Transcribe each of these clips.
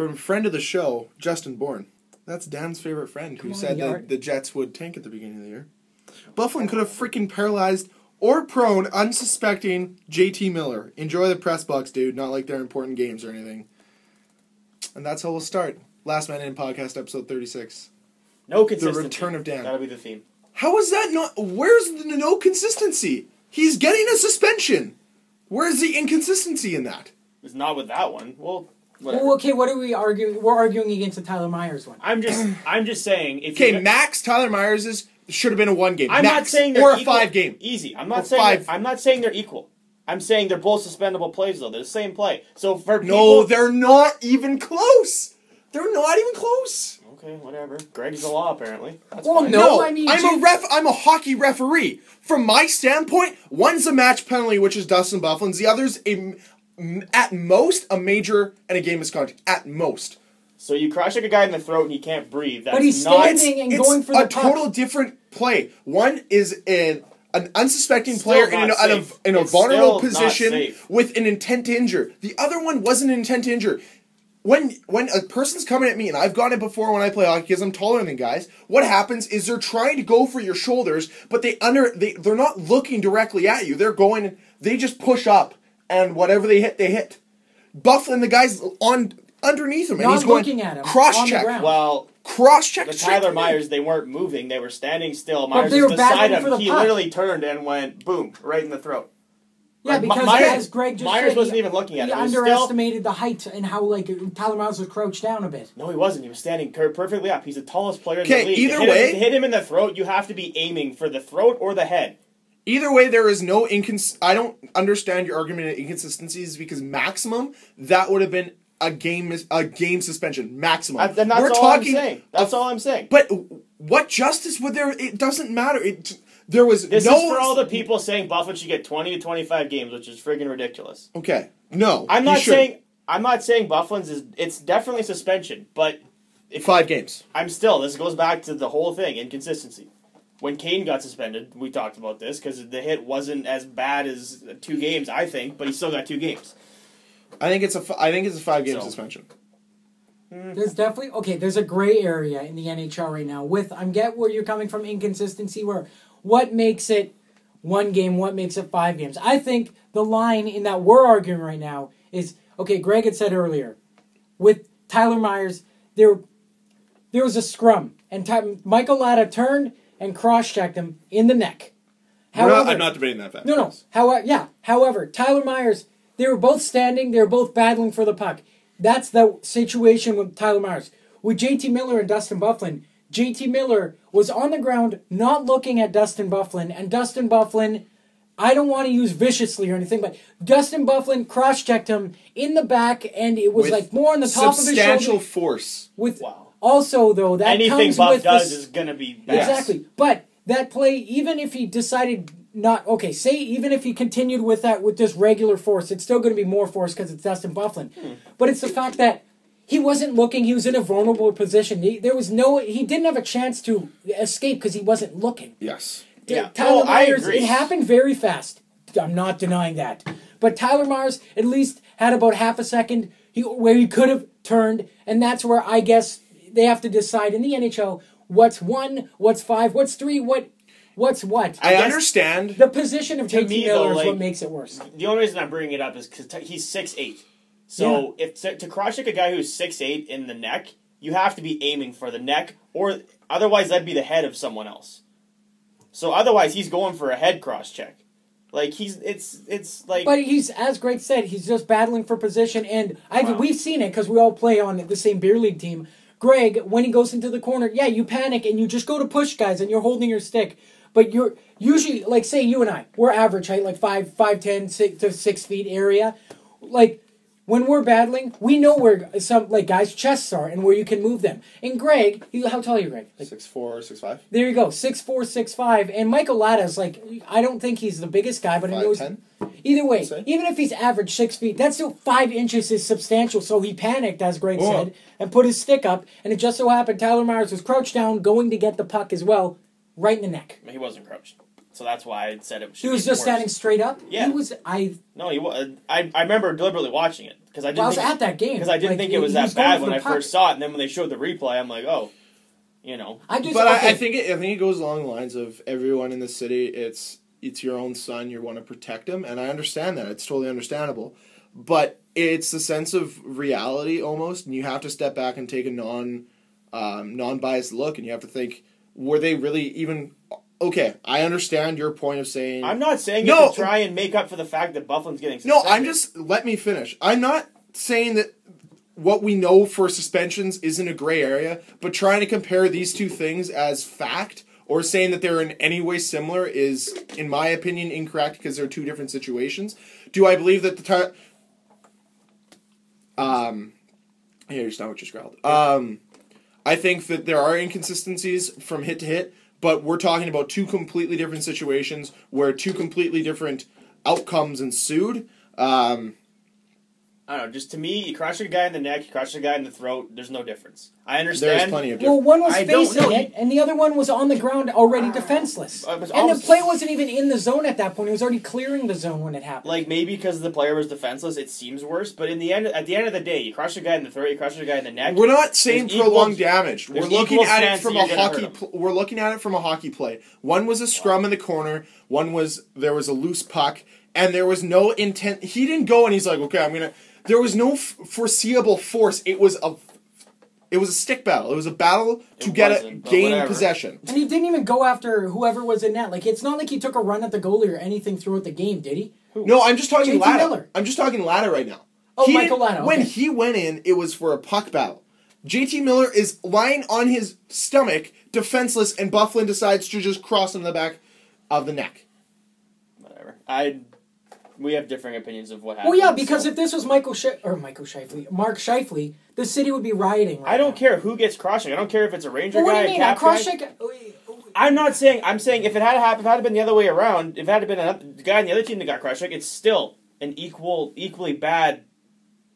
from a friend of the show, Justin Bourne. That's Dan's favorite friend who said that the Jets would tank at the beginning of the year. Byfuglien could have freaking paralyzed or prone unsuspecting JT Miller. Enjoy the press box, dude. Not like they're important games or anything. And that's how we'll start. Last Man In Podcast, episode 36. No consistency. The return of Dan. That'll be the theme. How is that not... Where's the no consistency? He's getting a suspension. Where's the inconsistency in that? It's not with that one. Well, whatever. Well, okay, what are we arguing? We're arguing against the Tyler Myers one. I'm just saying... Okay, max Tyler Myers' should have been a 1 game. I'm max, not saying they're or a equal. 5 game. Easy. I'm not saying they're equal. I'm saying they're both suspendable plays, though. They're the same play. So for people... No, they're not even close. They're not even close. Okay, whatever. Greg's the law, apparently. That's well, fine. no, I mean... I'm a hockey referee. From my standpoint, one's a match penalty, which is Dustin Byfuglien's. The other's, at most, a major and a game misconduct. At most. So you cross-check a guy in the throat and he can't breathe. That's but he's standing and going for the puck. It's a total different play. One is an unsuspecting player in a vulnerable position with an intent to injure. The other one wasn't an intent to injure. When a person's coming at me, and I've gotten it before when I play hockey because I'm taller than guys, what happens is they're trying to go for your shoulders, but they're not looking directly at you. They just push up, and whatever they hit. Byfuglien, the guy's underneath him, and he's going at him, cross-check. Well, cross-check. The Tyler Myers, they weren't moving. They were standing still. But Myers they were was beside battling for him. the He puck. literally turned and went, boom, right in the throat. Yeah, Like, because as Greg just Myers said, wasn't even looking at he it. He underestimated the height and how Tyler Myers was crouched down a bit. No, he wasn't. He was standing perfectly up. He's the tallest player in the Okay, league. either way... To hit him in the throat, you have to be aiming for the throat or the head. Either way, there is no I don't understand your argument of inconsistencies because maximum, that would have been a game suspension. Maximum. Then that's all I'm saying. That's all I'm saying. But what justice would there... It doesn't matter. There was This is for all the people saying Byfuglien should get 20 to 25 games, which is friggin' ridiculous. Okay. No. I'm not saying Byfuglien's is... It's definitely suspension, but... 5 games. This goes back to the whole thing, inconsistency. When Kane got suspended, we talked about this, because the hit wasn't as bad as 2 games, I think, but he still got 2 games. I think it's a 5-game suspension. There's definitely... there's a gray area in the NHL right now I get where you're coming from, inconsistency, where what makes it 1 game, what makes it 5 games. I think the line in that we're arguing right now is, Greg had said earlier, with Tyler Myers, there was a scrum, and Michael Latta turned and cross-checked him in the neck. However, I'm not debating that fact. No. However, Tyler Myers, they were both standing, they were both battling for the puck. That's the situation with Tyler Myers. With JT Miller and Dustin Byfuglien, JT Miller was on the ground not looking at Dustin Byfuglien, and Dustin Byfuglien, I don't want to use viciously or anything, but Dustin Byfuglien cross-checked him in the back, and it was more on the top of his shoulder. Substantial force. Also, though, that anything comes Buff with does is going to be bad. Exactly. But that play, even if he decided not... even if he continued with this regular force, it's still going to be more force because it's Dustin Byfuglien. But it's the fact that he wasn't looking. He was in a vulnerable position. He didn't have a chance to escape because he wasn't looking. Yes. Tyler Myers, it happened very fast. I'm not denying that. But Tyler Myers at least had about half a second where he could have turned, and that's where I guess they have to decide in the NHL what's 1, what's 5, what's 3, what's what. I understand. The position of JT Miller is what makes it worse. The only reason I'm bringing it up is because he's 6'8". So if to cross-check a guy who's 6'8" in the neck, you have to be aiming for the neck, or otherwise that'd be the head of someone else. So otherwise he's going for a head cross-check. Like it's like. But he's, as Greg said, he's just battling for position, and we've seen it because we all play on the same beer league team. Greg, when he goes into the corner, you panic and you just go to push guys and you're holding your stick. But you're usually, like, say you and I, we're average height, like 5'10", 6 to 6 feet area. Like, when we're battling, we know where some, guys' chests are and where you can move them. And Greg, how tall are you, Greg? 6'4", 6'5". There you go, 6'4", 6'5". And Michael Latta's, I don't think he's the biggest guy, but he knows... 5'10". Either way, even if he's average 6 feet, that's still 5 inches is substantial. So he panicked, as Greg said, and put his stick up. And it just so happened Tyler Myers was crouched down, going to get the puck as well, right in the neck. He wasn't crouched. So that's why I said it should He was just standing straight up? Yeah. He was... No, he was. I remember deliberately watching it. because I was at that game. Because I didn't think it was that bad when I first saw it, and then when they showed the replay, I'm like, oh, you know. I think it goes along the lines of everyone in the city. It's your own son. You want to protect him, and I understand that. It's totally understandable, but it's the sense of reality almost, and you have to step back and take a non-biased look, and you have to think, were they really even? Okay, I understand your point of saying... I'm not saying it to try and make up for the fact that Byfuglien's getting suspended. Let me finish. I'm not saying that what we know for suspensions isn't a gray area, but trying to compare these two things as fact or saying that they're in any way similar is, in my opinion, incorrect because they're two different situations. Do I believe that the... Here, just not what you scrawled. I think that there are inconsistencies from hit to hit, but we're talking about two completely different situations where two completely different outcomes ensued. I don't know, just to me, you crush a guy in the neck, you crush a guy in the throat, there's no difference. I understand. There's plenty of difference. Well, one was facing it, and the other one was on the ground already defenseless. And the play wasn't even in the zone at that point. It was already clearing the zone when it happened. Like, maybe because the player was defenseless, it seems worse, but at the end of the day, you crush a guy in the throat, you crush a guy in the neck. We're not saying prolonged damage. We're looking at it from we're looking at it from a hockey play. One was a scrum in the corner, there was a loose puck, and there was no intent. He didn't go and he's like, okay, there was no foreseeable force. It was a stick battle. It was a battle to gain possession. And he didn't even go after whoever was in net. Like, it's not like he took a run at the goalie or anything throughout the game, did he? Who? No, I'm just talking JT Latta. Miller. I'm just talking Latta right now. Oh, Michael Latta. Okay. When he went in, it was for a puck battle. JT Miller is lying on his stomach, defenseless, and Byfuglien decides to just cross him in the back of the neck. Whatever. We have differing opinions of what happened. Well, yeah, because if this was Mark Scheifele, the city would be rioting I don't care who gets cross-checked. I don't care if it's a Ranger guy, what do you mean? a cross-check... I'm saying if it had been the other way around, if it had been the guy on the other team that got cross-checked, it's still an equally bad...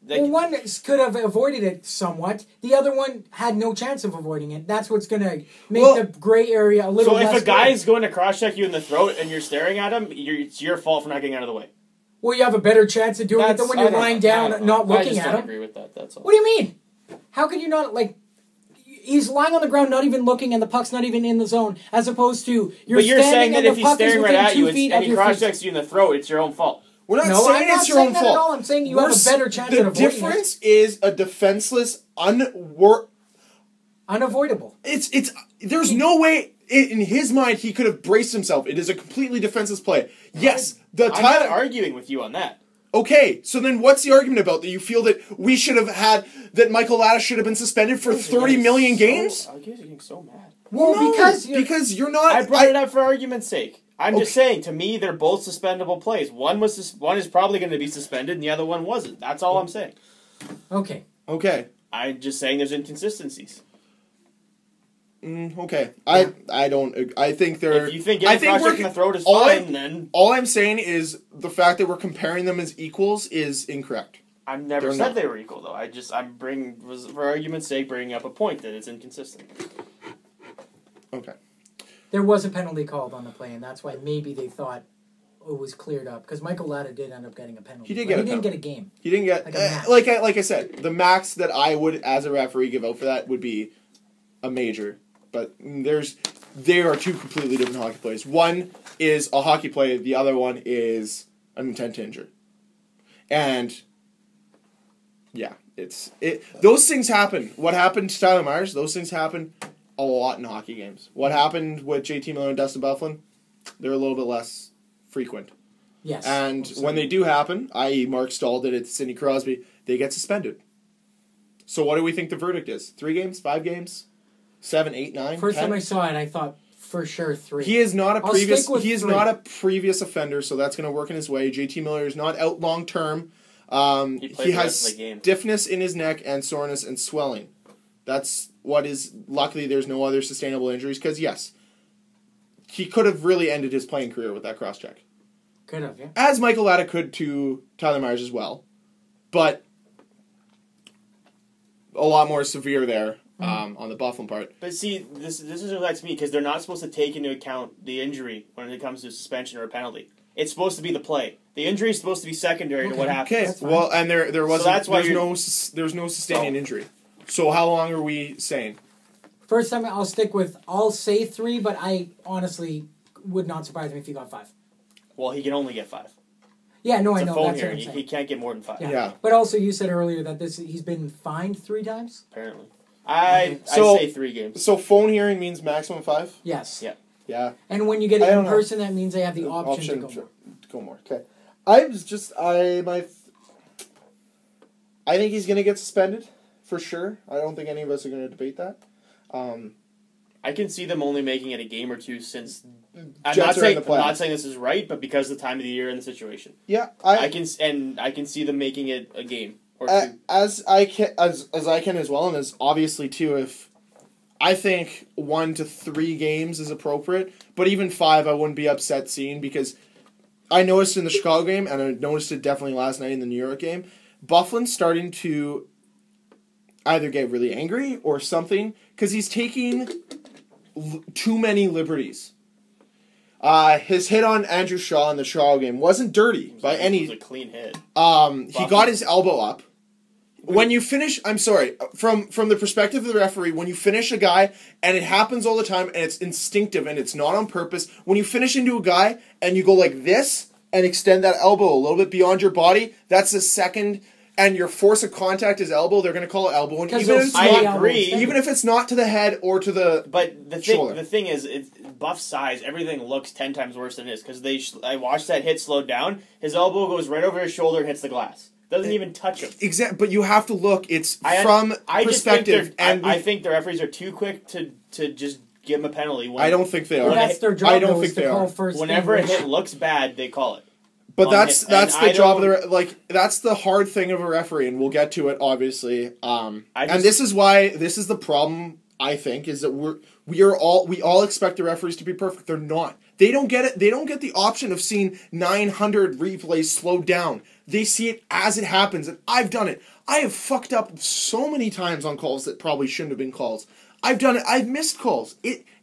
one could have avoided it somewhat. The other one had no chance of avoiding it. That's what's going to make the gray area a little less... So if a guy's going to cross-check you in the throat and you're staring at him, it's your fault for not getting out of the way. Well, you have a better chance of doing it than when you're lying down, not looking at him. I just don't agree with that, that's all. What do you mean? How can you not, he's lying on the ground, not even looking, and the puck's not even in the zone, as opposed to you're saying that if he's staring right at you and he cross-checks you in the throat, it's your own fault. We're not saying it's your own fault. At all. I'm saying you have a better chance of avoiding it. The difference is a defenseless, unavoidable. There's no way in his mind he could have braced himself. It is a completely defenseless play. Yes, I'm not arguing with you on that. Okay, so then what's the argument about? That you feel that we should have that Michael Latta should have been suspended for 30 million games? I guess you're getting so mad. Well, no, because you're not. I brought it up for argument's sake. I'm just saying, to me, they're both suspendable plays. One is probably going to be suspended, and the other one wasn't. That's all I'm saying. Okay. I'm just saying there's inconsistencies. Okay. I don't. I think they're. If you think getting cross-checked in the throat is fine, then all I'm saying is the fact that we're comparing them as equals is incorrect. I've never said they were equal, though. For argument's sake, bringing up a point that it's inconsistent. Okay. There was a penalty called on the play, and that's why maybe they thought it was cleared up. Because Michael Latta did end up getting a penalty. He didn't get a game. He didn't get like I said, the max that I would, as a referee, give out for that would be a major. But they are two completely different hockey plays. One is a hockey play. The other one is an intent to injure. And yeah, those things happen. What happened to Tyler Myers? Those things happen a lot in hockey games. What happened with JT Miller and Dustin Byfuglien? They're a little bit less frequent. Yes. And when they do happen, i.e. Mark Stahl did it to Sidney Crosby, they get suspended. So what do we think the verdict is? 3 games? 5 games? 7, 8, 9? First 10? time I saw it, I thought for sure 3. He is not a previous offender, so that's going to work in his way. JT Miller is not out long term. He has stiffness in his neck and soreness and swelling. That's what is. Luckily, there's no other sustainable injuries because yes, he could have really ended his playing career with that cross check. Could have, yeah. As Michael Latta could to Tyler Myers as well, but a lot more severe there on the Byfuglien part. But see, this is what that's me because they're not supposed to take into account the injury when it comes to suspension or a penalty. It's supposed to be the play. The injury is supposed to be secondary to what happened. Okay, well, and there wasn't. So there's no sustaining injury. So how long are we saying? First time I'll say 3, but I honestly would not surprise me if he got 5. Well, he can only get 5. Yeah, no, it's I know. Phone hearing. He can't get more than 5. Yeah. But also, you said earlier that he's been fined 3 times? Apparently. I say 3 games. So phone hearing means maximum 5? Yes. Yeah. Yeah. And when you get it in person, that means they have the option to go more. Okay. I think he's going to get suspended, for sure. I don't think any of us are going to debate that. I can see them only making it a game or 2 since... I'm not saying this is right, but because of the time of the year and the situation. Yeah, I can see them making it a game or 2. As I can as well, and as obviously too, if I think 1 to 3 games is appropriate, but even 5 I wouldn't be upset seeing, because I noticed in the Chicago game, and I noticed it definitely last night in the New York game, Byfuglien's starting to either get really angry or something, because he's taking too many liberties. His hit on Andrew Shaw in the Chicago game wasn't dirty by any... It was a clean hit. He got his elbow up. When you finish... I'm sorry. From the perspective of the referee, when you finish a guy, and it happens all the time, and it's instinctive, and it's not on purpose, when you finish into a guy, and you go like this, and extend that elbow a little bit beyond your body, that's the second... And your force of contact is elbow, they're going to call it elbow. And even if it's not to the head or to the shoulder. The thing is, Buff's size, everything looks 10 times worse than it is. Because I watched that hit slow down. His elbow goes right over his shoulder and hits the glass. Doesn't even touch him. Exactly, but you have to look. It's from perspective. I think the referees are too quick to just give him a penalty. I don't think they are. That's their job. I don't think they are. Whenever a hit looks bad, they call it. But that's the job of the that's the hard thing of a referee, and we'll get to it obviously. And this is the problem. I think is that we all expect the referees to be perfect. They're not. They don't get it. They don't get the option of seeing 900 replays slowed down. They see it as it happens, and I've done it. I have fucked up so many times on calls that probably shouldn't have been calls. I've done it. I've missed calls.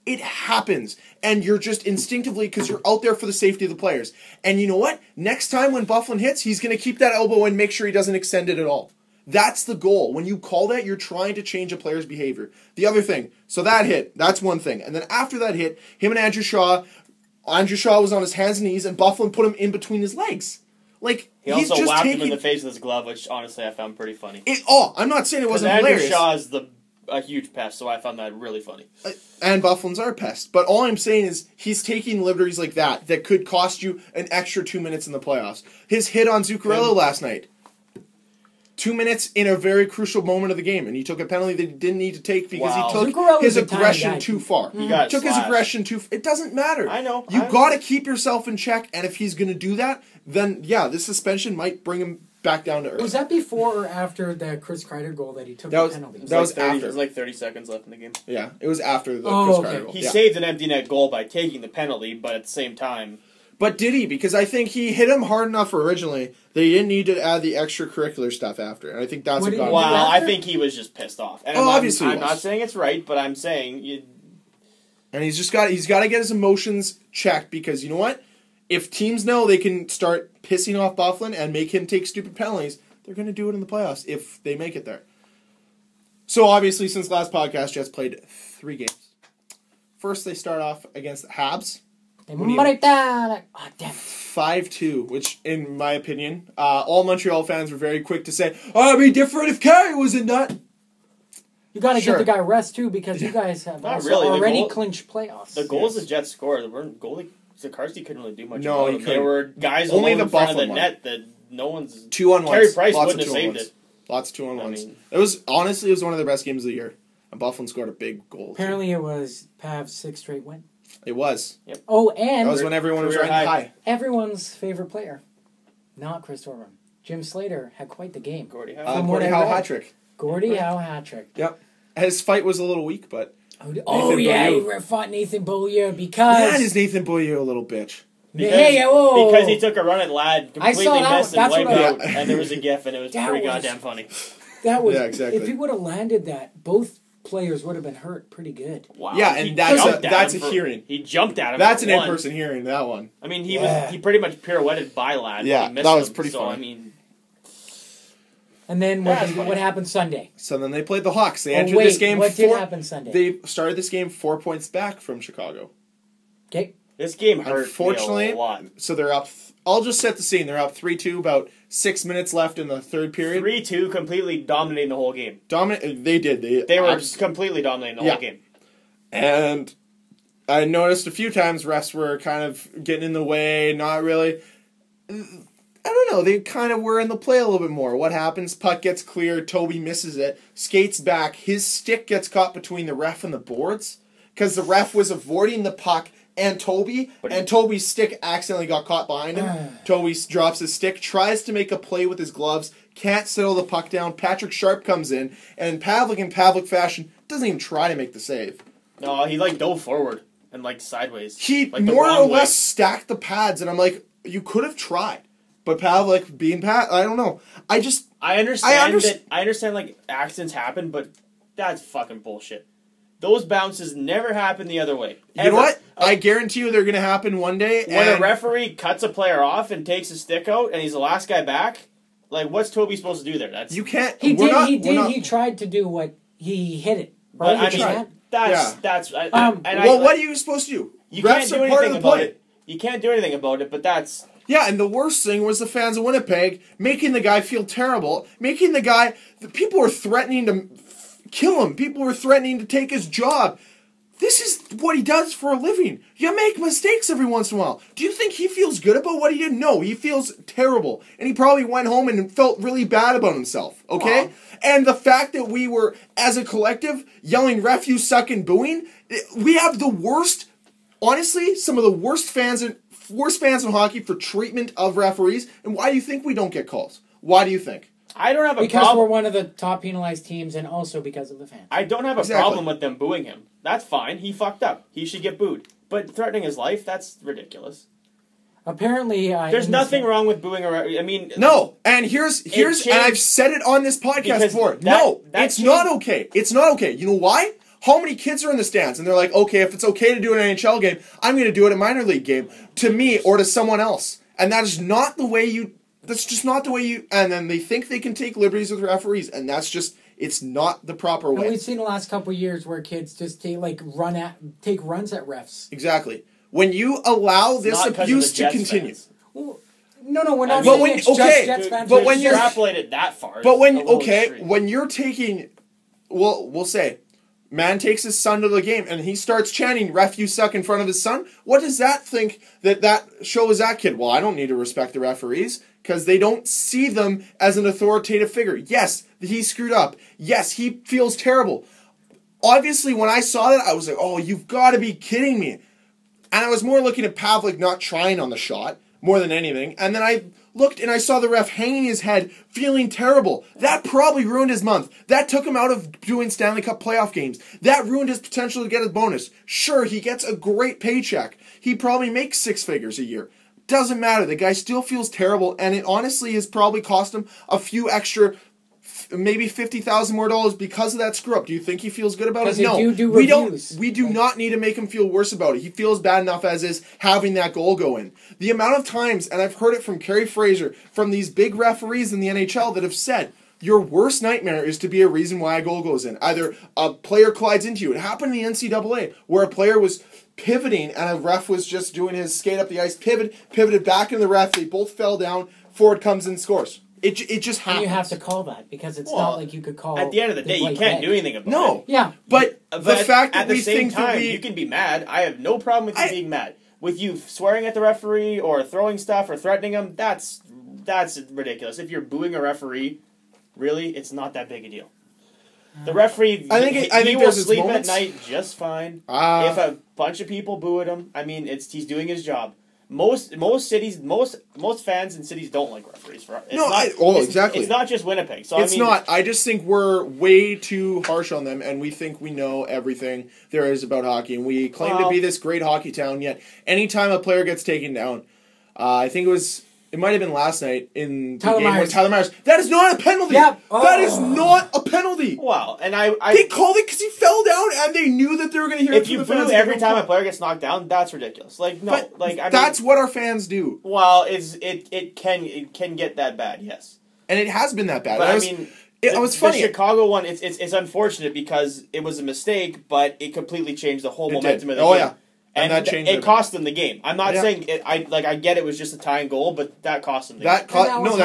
It happens, and you're just instinctively, because you're out there for the safety of the players. And you know what? Next time when Byfuglien hits, he's going to keep that elbow and make sure he doesn't extend it at all. That's the goal. When you call that, you're trying to change a player's behavior. The other thing, so that hit, that's one thing. And then after that hit, him and Andrew Shaw was on his hands and knees, and Byfuglien put him in between his legs. He also whacked him in the face with his glove, which honestly I found pretty funny. I'm not saying it wasn't hilarious. Andrew Shaw is a huge pest, so I found that really funny. And Byfuglien's are a pest. But all I'm saying is he's taking liberties like that could cost you an extra 2 minutes in the playoffs. His hit on Zuccarello last night. 2 minutes in a very crucial moment of the game, and he took a penalty that he didn't need to take because he took his aggression too far. He took his aggression too far. It doesn't matter. I know. You got to keep yourself in check, and if he's going to do that, then yeah, this suspension might bring him back down to earth. Was that before or after the Chris Kreider goal that he took the penalty? That was after. It was like 30 seconds left in the game. Yeah, it was after the Chris Kreider goal. He saved an empty net goal by taking the penalty, but at the same time... But did he? Because I think he hit him hard enough originally that he didn't need to add the extracurricular stuff after. And I think that's what got him. Well, I think he was just pissed off. And obviously I'm not saying it's right, but I'm saying... And he's got to get his emotions checked, because you know what? If teams know they can start pissing off Byfuglien and make him take stupid penalties, they're going to do it in the playoffs if they make it there. So obviously, since last podcast, Jets played 3 games. First, they start off against the Habs. 5-2, which, in my opinion, all Montreal fans were very quick to say, "Oh, it'd be different if Carey was in that." You got to give the guy rest too, because you guys have already clinched playoffs. The goals the Jets scored, goalie Zakarsky couldn't really do much. No, he couldn't. There were guys only in front of the net that no one's 2-on-1s. Carey Price wouldn't have saved it. Lots of 2-on-1s. It was one of their best games of the year. And Byfuglien scored a big goal. Apparently, it was Pav's 6th straight win. It was. Yep. Oh, and that was when everyone was riding high. Everyone's favorite player, not Chris Torborn. Jim Slater had quite the game. Gordie Howe. Gordie Howe hat trick. Gordie Howe hat trick. Yep. His fight was a little weak, but. He fought Nathan Beaulieu because. That is Nathan Beaulieu, a little bitch. Because he took a run at Ladd, completely missed and wiped out, and there was a gif, and it was pretty goddamn funny. That was exactly. If he would have landed that, both players would have been hurt pretty good. Wow. Yeah, and that's a hearing. He jumped at him. That's an in-person hearing, that one. I mean, he pretty much pirouetted by lad. Yeah, he missed that was him, pretty funny. I mean, and then what happened Sunday? So then they played the Hawks. They entered this game. What did happen Sunday? They started this game 4 points back from Chicago. Okay. This game hurt Unfortunately, me a lot. So they're up. I'll just set the scene. They're up 3-2. About 6 minutes left in the third period. 3-2, completely dominating the whole game. They did. They were completely dominating the whole game. And I noticed a few times refs were kind of getting in the way. Not really. I don't know. They kind of were in the play a little bit more. What happens? Puck gets cleared. Toby misses it. Skates back. His stick gets caught between the ref and the boards because the ref was avoiding the puck and Toby, and Toby's stick accidentally got caught behind him. Toby drops his stick, tries to make a play with his gloves, can't settle the puck down. Patrick Sharp comes in, and Pavlik in Pavlik fashion doesn't even try to make the save. No, he dove forward and sideways. He more or less stacked the pads, and I'm like, you could have tried. But Pavlik being I don't know. I understand accidents happen, but that's fucking bullshit. Those bounces never happen the other way. Ever. You know what? I guarantee you they're going to happen one day. When a referee cuts a player off and takes his stick out and he's the last guy back, what's Toby supposed to do there? You can't. He tried to do what he hit it. Right? What are you supposed to do? You can't do anything about it. You can't do anything about it, but that's... Yeah, and the worst thing was the fans of Winnipeg making the guy feel terrible, people were threatening to kill him. People were threatening to take his job. This is what he does for a living. You make mistakes every once in a while. Do you think he feels good about what he did? No, he feels terrible. And he probably went home and felt really bad about himself, okay? Wow. And the fact that we were, as a collective, yelling, "Ref, you suck," and booing, we have the worst, honestly, some of the worst fans in hockey for treatment of referees. And why do you think we don't get calls? Why do you think? I don't have a problem. Because we're one of the top penalized teams and also because of the fans. I don't have a problem with them booing him. That's fine. He fucked up. He should get booed. But threatening his life, that's ridiculous. Apparently, there's nothing wrong with booing I mean... No, and here's and I've said it on this podcast before. It's not okay. It's not okay. You know why? How many kids are in the stands? And they're like, okay, if it's okay to do an NHL game, I'm going to do it a minor league game. To me or to someone else. And that is not the way you... That's just not the way you... And then they think they can take liberties with referees. And that's just... It's not the proper way. And we've seen the last couple of years where kids just take runs at refs. Exactly. When you allow this abuse to continue... Well, no, we're not saying it's just Jets fans. But when you extrapolate it that far... But when you're taking... Well, we'll say... Man takes his son to the game and he starts chanting, "Ref, you suck," in front of his son. What does that think that shows that kid? Well, I don't need to respect the referees because they don't see them as an authoritative figure. Yes, he screwed up. Yes, he feels terrible. Obviously, when I saw that, I was like, oh, you've got to be kidding me. And I was more looking at Pavlik not trying on the shot more than anything. And then I looked and I saw the ref hanging his head, feeling terrible. That probably ruined his month. That took him out of doing Stanley Cup playoff games. That ruined his potential to get a bonus. Sure, he gets a great paycheck. He probably makes 6 figures a year. Doesn't matter. The guy still feels terrible, and it honestly has probably cost him a few extra, maybe $50,000 more because of that screw up. Do you think he feels good about it? No, we don't. We do not need to make him feel worse about it. He feels bad enough as is having that goal go in. The amount of times, and I've heard it from Kerry Fraser, from these big referees in the NHL that have said, your worst nightmare is to be a reason why a goal goes in. Either a player collides into you. It happened in the NCAA where a player was pivoting and a ref was just doing his skate up the ice, pivoted back into the ref. They both fell down. Forward comes in, scores. It just happens. You have to call that because it's not like you could call. At the end of the day, you can't do anything about it. No. Yeah. But the fact that at the same time, you can be mad. I have no problem with you being mad. With you swearing at the referee or throwing stuff or threatening him, that's ridiculous. If you're booing a referee, really, it's not that big a deal. The referee, he will sleep at night just fine. If a bunch of people boo at him, I mean, he's doing his job. Most cities, most fans in cities don't like referees. Exactly. It's not just Winnipeg. So it's not. I just think we're way too harsh on them, and we think we know everything there is about hockey, and we claim to be this great hockey town. Yet, anytime a player gets taken down, I think it was It might have been last night in the Tyler game Myers. where Tyler Myers. That is not a penalty. Yep. That is not a penalty. Wow, and they called it because he fell down, and they knew that they were going to hear it if from you the fans. boo every time a player gets knocked down, that's ridiculous. Like no, But like I mean, that's what our fans do. Well, it can get that bad, yes. And it has been that bad. But it was funny. The Chicago one, it's unfortunate because it was a mistake, but it completely changed the whole momentum of the game. Oh yeah. And that changed it cost them the game. I'm not saying it. I get it was just a tying goal, but that cost them the game. That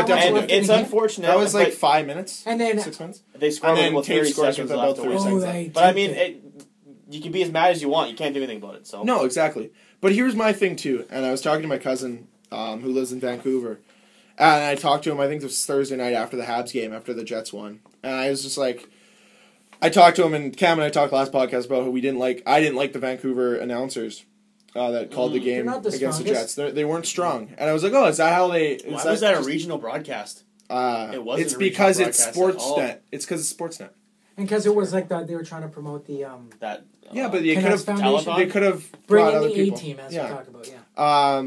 definitely. And it's unfortunate. That was like 5 minutes, and then 6 minutes. They scored and with 30 seconds left. Right. But I mean, you can be as mad as you want. You can't do anything about it. So no, exactly. But here's my thing too. And I was talking to my cousin who lives in Vancouver, and I talked to him. I think it was Thursday night after the Habs game, after the Jets won, and I was just like. I talked to him, and Cam and I talked last podcast about how I didn't like the Vancouver announcers. That called the game against the Jets. They weren't strong. And I was like, oh, is that how they... Why was that a regional broadcast? It wasn't it's because it's Sportsnet. It's because it's Sportsnet. And because it was like they were trying to promote the... but they could have brought other in the people. A-team, as we talked about,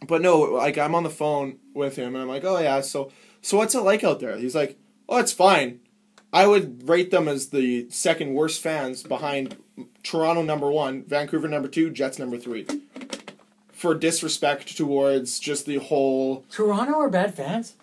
But no, like, I'm on the phone with him, and I'm like, oh, yeah, so what's it like out there? He's like, oh, it's fine. I would rate them as the second worst fans behind Toronto #1, Vancouver #2, Jets #3. For disrespect towards just the whole... Toronto are bad fans?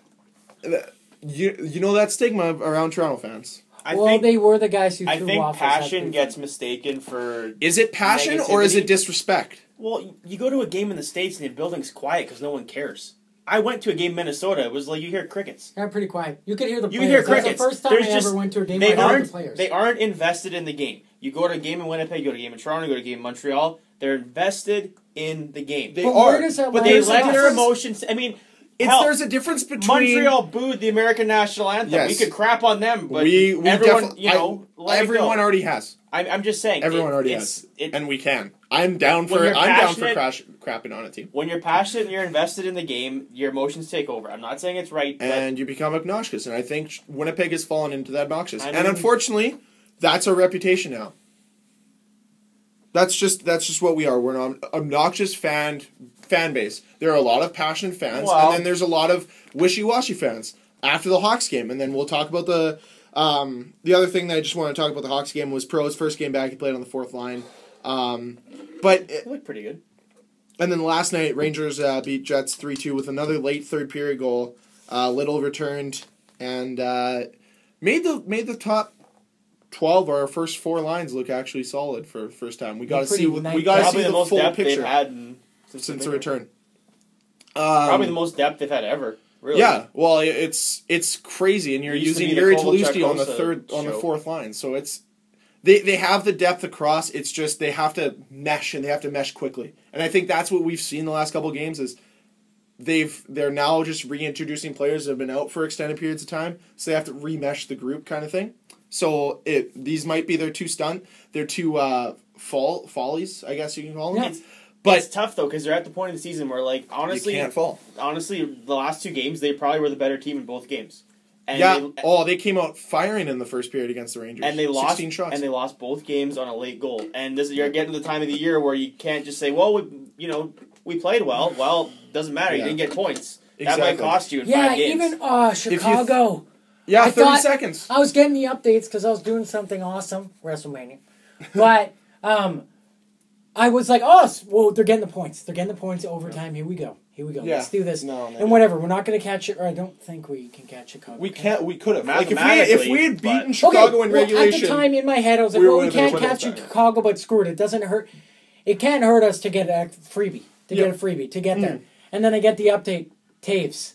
You know that stigma around Toronto fans. I think they were the guys who threw waffles. I think passion gets mistaken for... Is it passion or is it disrespect? Well, you go to a game in the States and the building's quiet because no one cares. I went to a game in Minnesota. It was like you hear crickets. They're pretty quiet. You could hear the players. You can hear crickets. That's the first time I ever went to a game where I heard the players. They aren't invested in the game. You go to a game in Winnipeg, you go to a game in Toronto, you go to a game in Montreal. They're invested in the game. They are. But they let their emotions... I mean... there's a difference between... Montreal booed the American national anthem. Yes. We could crap on them, but everyone, everyone already has. I'm just saying. Everyone already has. And we can. I'm down for crapping on a team. When you're passionate and you're invested in the game, your emotions take over. I'm not saying it's right. And you become obnoxious. And I think Winnipeg has fallen into that obnoxious. And unfortunately, that's our reputation now. That's just what we are. We're an obnoxious fan base. There are a lot of passionate fans, and then there's a lot of wishy-washy fans after the Hawks game. And then we'll talk about the other thing that I just want to talk about the Hawks game was Pro's first game back. He played on the fourth line. But it looked pretty good. And then last night, Rangers beat Jets 3-2 with another late third period goal. Little returned and made the top 12 or our first four lines look actually solid for the first time. We got to see the full picture since the return. Probably the most depth they've had ever. Really. Yeah, well, it's crazy, and you're using Yuri Tolusti on the fourth line, so it's they have the depth across. It's just they have to mesh, and they have to mesh quickly. And I think that's what we've seen the last couple of games is they're now just reintroducing players that have been out for extended periods of time, so they have to remesh the group kind of thing. So these might be their two follies, I guess you can call them. Yeah. But it's tough though because they're at the point of the season where, like, honestly, you can't fall. Honestly, the last two games they probably were the better team in both games. And they came out firing in the first period against the Rangers. And they lost 16 shots. And they lost both games on a late goal. And you're getting to the time of the year where you can't just say, "Well, we played well." Well, doesn't matter. You didn't get points. Exactly. That might cost you in 5 games. Even Chicago. 30 seconds. I was getting the updates because I was doing something awesome, WrestleMania. But I was like, they're getting the points. They're getting the points overtime. Here we go. Yeah. Let's do this. And whatever. We're not going to catch it, or I don't think we can catch Chicago. We can't. We could have. Like if we had beaten Chicago in regulation. At the time in my head, I was like, we can't catch Chicago, but screw it. It doesn't hurt. It can't hurt us to get a freebie. To get there. And then I get the update, Taves.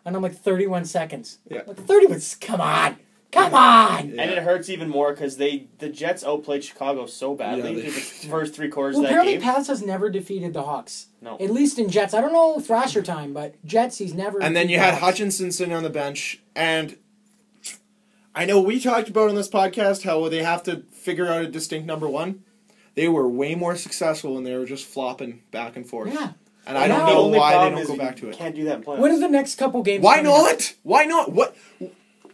And I'm like, 31 seconds. Yeah. Like, 31 come on. And it hurts even more because the Jets outplayed Chicago so badly through the first 3 quarters of that game. Apparently Pats has never defeated the Hawks. No. At least in Jets. I don't know Thrasher time, but Jets he's never... And then you had Hutchinson sitting on the bench, and I know we talked about on this podcast how they have to figure out a distinct number one. They were way more successful when they were just flopping back and forth. Yeah. And I don't know why they don't go back to it. Can't do that in playoffs. When are the next couple games? Why not? Why not? What?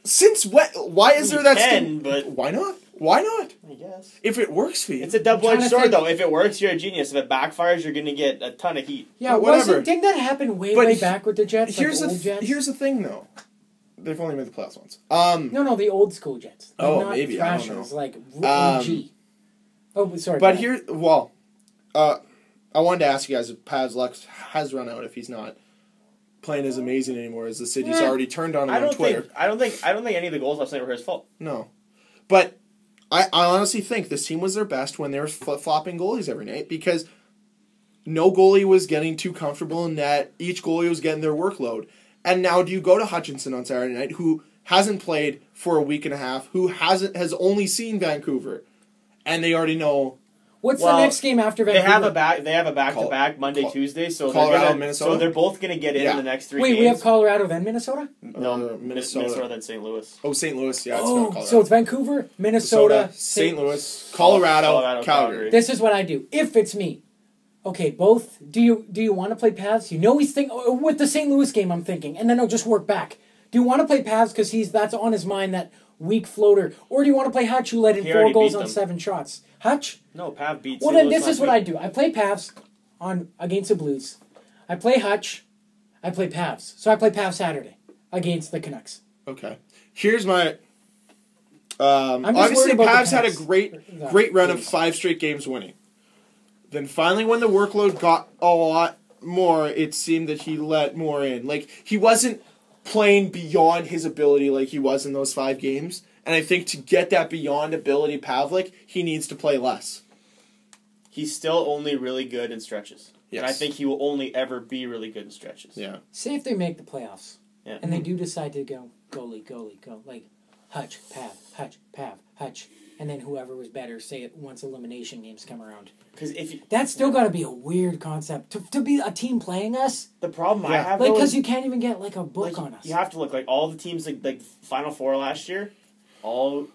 Since what? Why is there that? But why not? Why not? I guess. If it works for you. It's a double-edged sword, though. If it works, you're a genius. If it backfires, you're going to get a ton of heat. Yeah, whatever. Didn't that happen way back with the Jets? Here's the thing, though. They've only made the playoffs once. No, the old school Jets. They're not maybe. I don't know. Like OG. Oh, sorry. But I wanted to ask you guys if Pav's luck has run out if he's not playing as amazing anymore as the city's already turned on him on Twitter. I don't think any of the goals last night were his fault. No. But I honestly think this team was their best when they were flip-flopping goalies every night because no goalie was getting too comfortable in net. Each goalie was getting their workload. And now do you go to Hutchinson on Saturday night, who hasn't played for a week and a half, who has only seen Vancouver, and they already know. What's the next game after Vancouver? They have a back-to-back Monday, Tuesday, so Colorado, Minnesota. So they're both going to get in the next 3 games. Wait, we have Colorado then Minnesota? No, Minnesota then St. Louis. Oh, St. Louis, yeah. It's not Colorado. So it's Vancouver, Minnesota, St. Louis, Colorado, Calgary. This is what I do. If it's me. Okay, both. Do you want to play Pavs? You know he's thinking with the St. Louis game. I'm thinking, and then I'll just work back. Do you want to play Pavs because that's on his mind, that weak floater, or do you want to play Hutch, who let in 4 goals on 7 shots? Hutch? No, Pav beats. Well, then this is what I do. I play Pavs against the Blues. I play Hutch. I play Pavs. So I play Pavs Saturday against the Canucks. Okay. Here's my. Obviously, Pavs had a great run of 5 straight games winning. Then finally, when the workload got a lot more, it seemed that he let more in. Like, he wasn't playing beyond his ability like he was in those 5 games. And I think to get that beyond ability Pavlik, he needs to play less. He's still only really good in stretches. Yes. And I think he will only ever be really good in stretches. Yeah. Say if they make the playoffs, and they do decide to go goalie, go. Like, Hutch, Pav, Hutch. And then whoever was better, say it once elimination games come around. Because that's still got to be a weird concept to be a team playing us. The problem I have, because you can't even get like a book on us. You have to look like all the teams like Final Four last year. All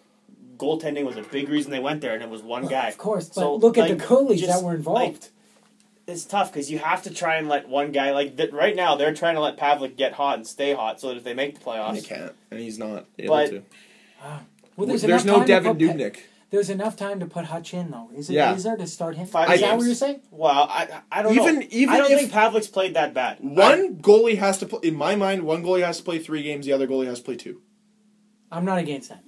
goaltending was a big reason they went there, and it was one guy. Of course, but look at the goalies that were involved. It's tough because you have to try and let one guy right now. They're trying to let Pavlik get hot and stay hot, so that if they make the playoffs, they can't, and he's not able to. Well, there's no Devin Dubnyk. There's enough time to put Hutch in, though. Is there to start him? 5 games. Is that what you're saying? Well, I don't know. I don't think Pavlik's played that bad. One goalie has to play. In my mind, one goalie has to play 3 games. The other goalie has to play 2. I'm not against that.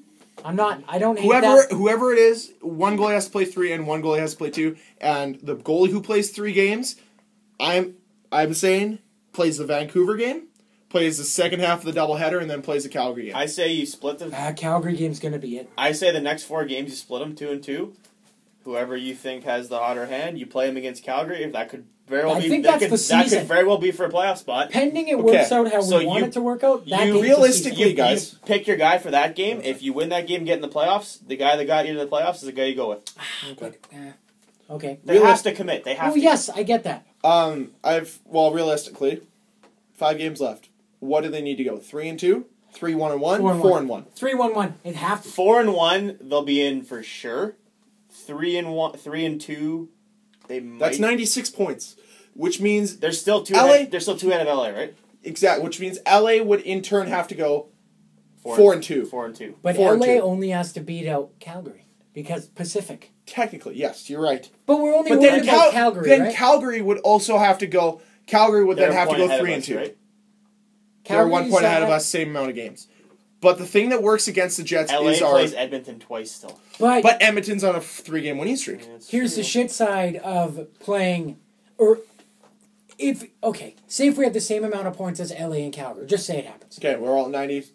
I don't hate that. Whoever it is, one goalie has to play 3 and one goalie has to play 2. And the goalie who plays 3 games, I'm saying, plays the Vancouver game, plays the second half of the doubleheader, and then plays the Calgary game. I say you split the... Calgary game's going to be it. I say the next 4 games you split them 2 and 2. Whoever you think has the hotter hand, you play them against Calgary. If that could very well that could very well be for a playoff spot. Pending it works out how we want it to work out. Realistically, guys, you pick your guy for that game. If you win that game, get in the playoffs. The guy that got you to the playoffs is the guy you go with. Okay. They have to commit. They have to. Yes, I get that. Realistically, 5 games left. What do they need to go? 3 and 2, 3-1 and 1, 4-1. 3-1-1. It have to. 4-1. They'll be in for sure. 3-2. They might. That's 96 points, which means there's still 2. There's still 2 out of LA, right? Exactly. Which means LA would in turn have to go 4 and 2. 4 and 2. But LA only has to beat out Calgary because Pacific. Technically, yes, you're right. But we're only worried about Calgary, then right? Calgary would also have to go. Calgary would then have to go 3 and 2. Right? They're 1 point ahead of us, same amount of games. But the thing that works against the Jets is LA plays Edmonton twice still. But Edmonton's on a 3-game winning streak. Yeah, here's the shit side of playing, say if we have the same amount of points as LA and Calgary, just say it happens. Okay, we're all at 90.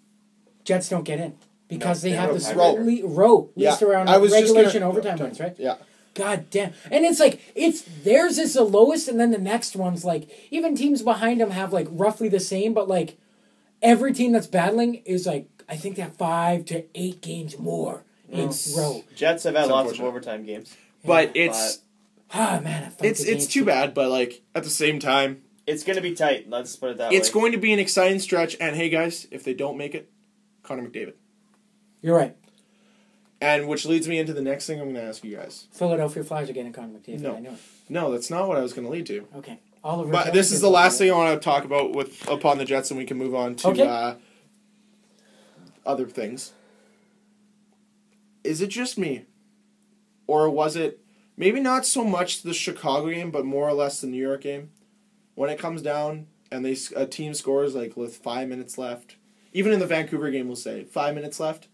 Jets don't get in because they have this row least around regulation overtime wins, right? Yeah. God damn. And it's like, theirs is the lowest, and then the next one's like, even teams behind them have like roughly the same, but like, every team that's battling is like, I think they have 5 to 8 games more in row. Jets have had lots of overtime games. But it's too bad, but like, at the same time, it's going to be tight. Let's put it that way. It's going to be an exciting stretch, and hey guys, if they don't make it, Connor McDavid. You're right. And which leads me into the next thing I'm going to ask you guys. Philadelphia Flyers are getting Connor McDavid. I know it. No, that's not what I was going to lead to. Okay. But this is the last thing I want to talk about upon the Jets, and we can move on to other things. is it just me? Or was it maybe not so much the Chicago game, but more or less the New York game? When it comes down and a team scores like with 5 minutes left, even in the Vancouver game, we'll say 5 minutes left,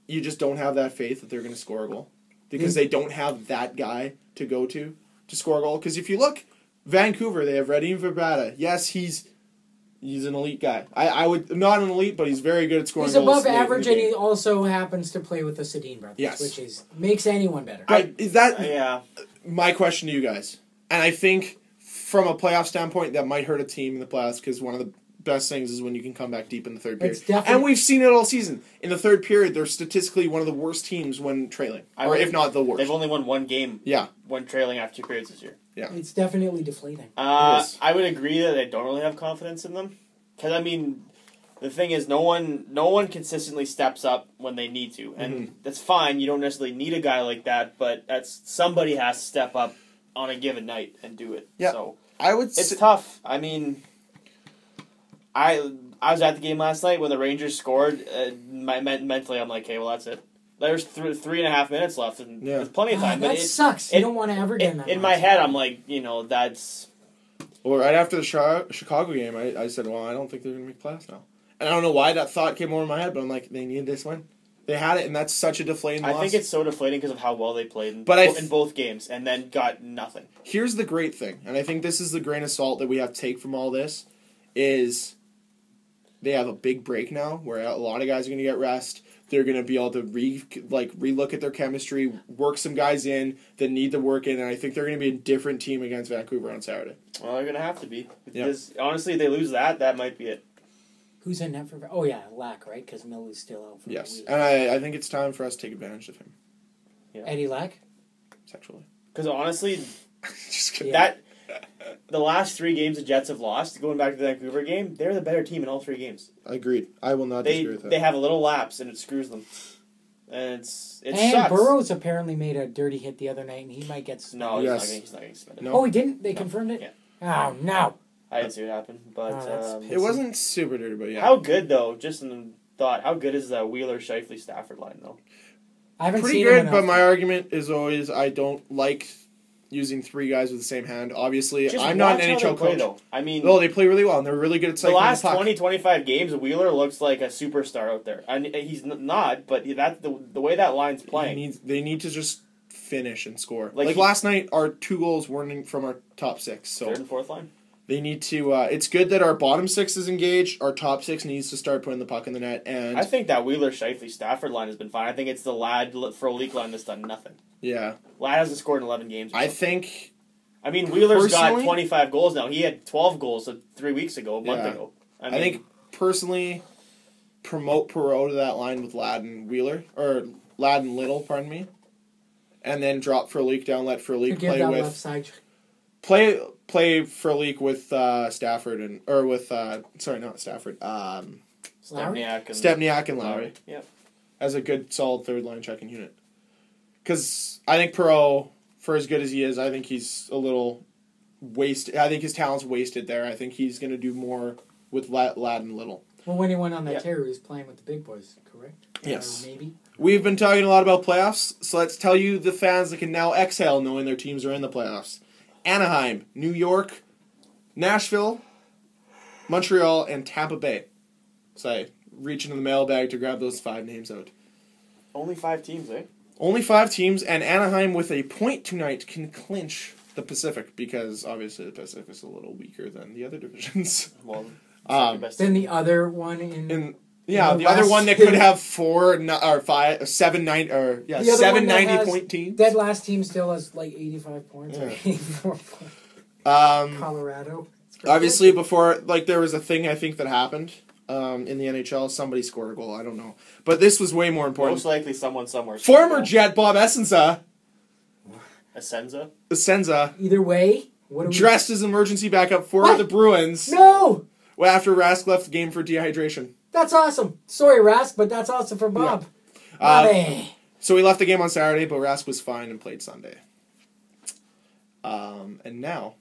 you just don't have that faith that they're going to score a goal because they don't have that guy to go to score a goal. Because if you look, Vancouver, they have Radim Vrbata. Yes, he's an elite guy. I would not an elite, but he's very good at scoring goals. He's above average, and he also happens to play with the Sedin brothers, which makes anyone better. My question to you guys? And I think from a playoff standpoint, that might hurt a team in the playoffs because one of the best things is when you can come back deep in the third period. And we've seen it all season. In the third period, they're statistically one of the worst teams when trailing, if not the worst. They've only won one game when trailing after 2 periods this year. Yeah, it's definitely deflating. I would agree that I don't really have confidence in them. Because, I mean, the thing is, no one consistently steps up when they need to. And that's fine. You don't necessarily need a guy like that, but somebody has to step up on a given night and do it. Yeah. So it's tough. I mean, I was at the game last night when the Rangers scored. Mentally, I'm like, okay, well, that's it. There's 3.5 minutes left, and there's plenty of time. That sucks. You don't want to ever get in that. In my head, I'm like, that's... Well, right after the Chicago game, I said, well, I don't think they're going to make playoffs now. And I don't know why that thought came over my head, but I'm like, they needed this win. They had it, and that's such a deflating loss. I think it's so deflating because of how well they played in both games, and then got nothing. Here's the great thing, and I think this is the grain of salt that we have to take from all this, is they have a big break now, where a lot of guys are going to get rest. They're going to be able to relook at their chemistry, work some guys in that need to work in, and I think they're going to be a different team against Vancouver on Saturday. Well, they're going to have to be. Because, honestly, if they lose that might be it. Who's in net for... Oh, yeah, Lack, right? Because Miller's still out for the week. And I think it's time for us to take advantage of him. Yeah. Eddie Lack? Sexually. Because, honestly, just kidding. The last 3 games the Jets have lost, going back to the Vancouver game, they're the better team in all 3 games. Agreed. I will not disagree with that. They have a little lapse, and it screws them. And it sucks. Burrows apparently made a dirty hit the other night, and he might get suspended. No, he's not getting suspended. No. Oh, he didn't? They confirmed it? Yeah. Oh, no. I didn't see what happened, but... it wasn't super dirty, but yeah. How good, though, just in the thought, how good is the Wheeler-Shifley-Stafford line, though? I haven't Pretty seen good, but my argument is always I don't like using 3 guys with the same hand. Obviously, just I'm not an NHL coach. Though. I mean... No, they play really well, and they're really good at cycling the puck. The last 20-25 games, Wheeler looks like a superstar out there. And he's not, but the way that line's playing... They need to just finish and score. Like last night, our 2 goals weren't from our top 6. So third and fourth line? They need to... it's good that our bottom 6 is engaged. Our top 6 needs to start putting the puck in the net. And I think that Wheeler-Shifley-Stafford line has been fine. I think it's the Ladd-Frolik line that's done nothing. Yeah. Ladd hasn't scored in 11 games. I think... I mean, Wheeler's got 25 goals now. He had 12 goals 3 weeks ago, a month ago. I think, personally, promote Perreault to that line with Ladd and Wheeler. Or Ladd and Little, pardon me. And then drop Frolik down, let Frolik play with... left side. Play Frolik with Stafford or with sorry, not Stafford. Stepniak and Lowry. Yeah. As a good solid third line checking unit. Because I think Perreault, for as good as he is, I think he's a little wasted. I think his talent's wasted there. I think he's going to do more with Ladd and Little. Well, when he went on that tear, he was playing with the big boys, correct? Yes. Or maybe. We've been talking a lot about playoffs, so let's tell you the fans that can now exhale knowing their teams are in the playoffs. Anaheim, New York, Nashville, Montreal, and Tampa Bay. So I reach into the mailbag to grab those 5 names out. Only 5 teams, eh? Only 5 teams, and Anaheim with a point tonight can clinch the Pacific, because obviously the Pacific is a little weaker than the other divisions. Well, then the other one the other one that could have 7 90-point teams. That last team still has like 85 points or 84 points. Colorado. Obviously, before there was a thing I think that happened in the NHL. Somebody scored a goal. I don't know, but this was way more important. Most likely, someone somewhere. Former Jet Bob Essensa. Essenza. Either way, dressed as emergency backup for the Bruins. No. After Rask left the game for dehydration. That's awesome. Sorry, Rask, but that's awesome for Bob. Yeah. So he left the game on Saturday, but Rask was fine and played Sunday. And now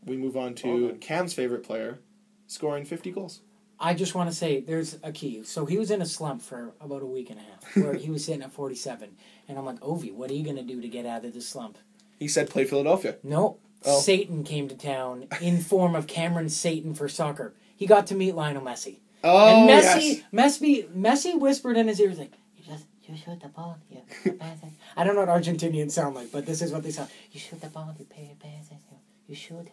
we move on to Cam's favorite player, scoring 50 goals. I just want to say there's a key. So he was in a slump for about a week and a half where he was sitting at 47. And I'm like, Ovi, what are you going to do to get out of this slump? He said play Philadelphia. No. Oh. Satan came to town in form of Cameron Satan for soccer. He got to meet Lionel Messi. Oh, and Messi whispered in his ear, like, you shoot the ball. I don't know what Argentinians sound like, but this is what they sound. You shoot the ball, you pay your passes. You should.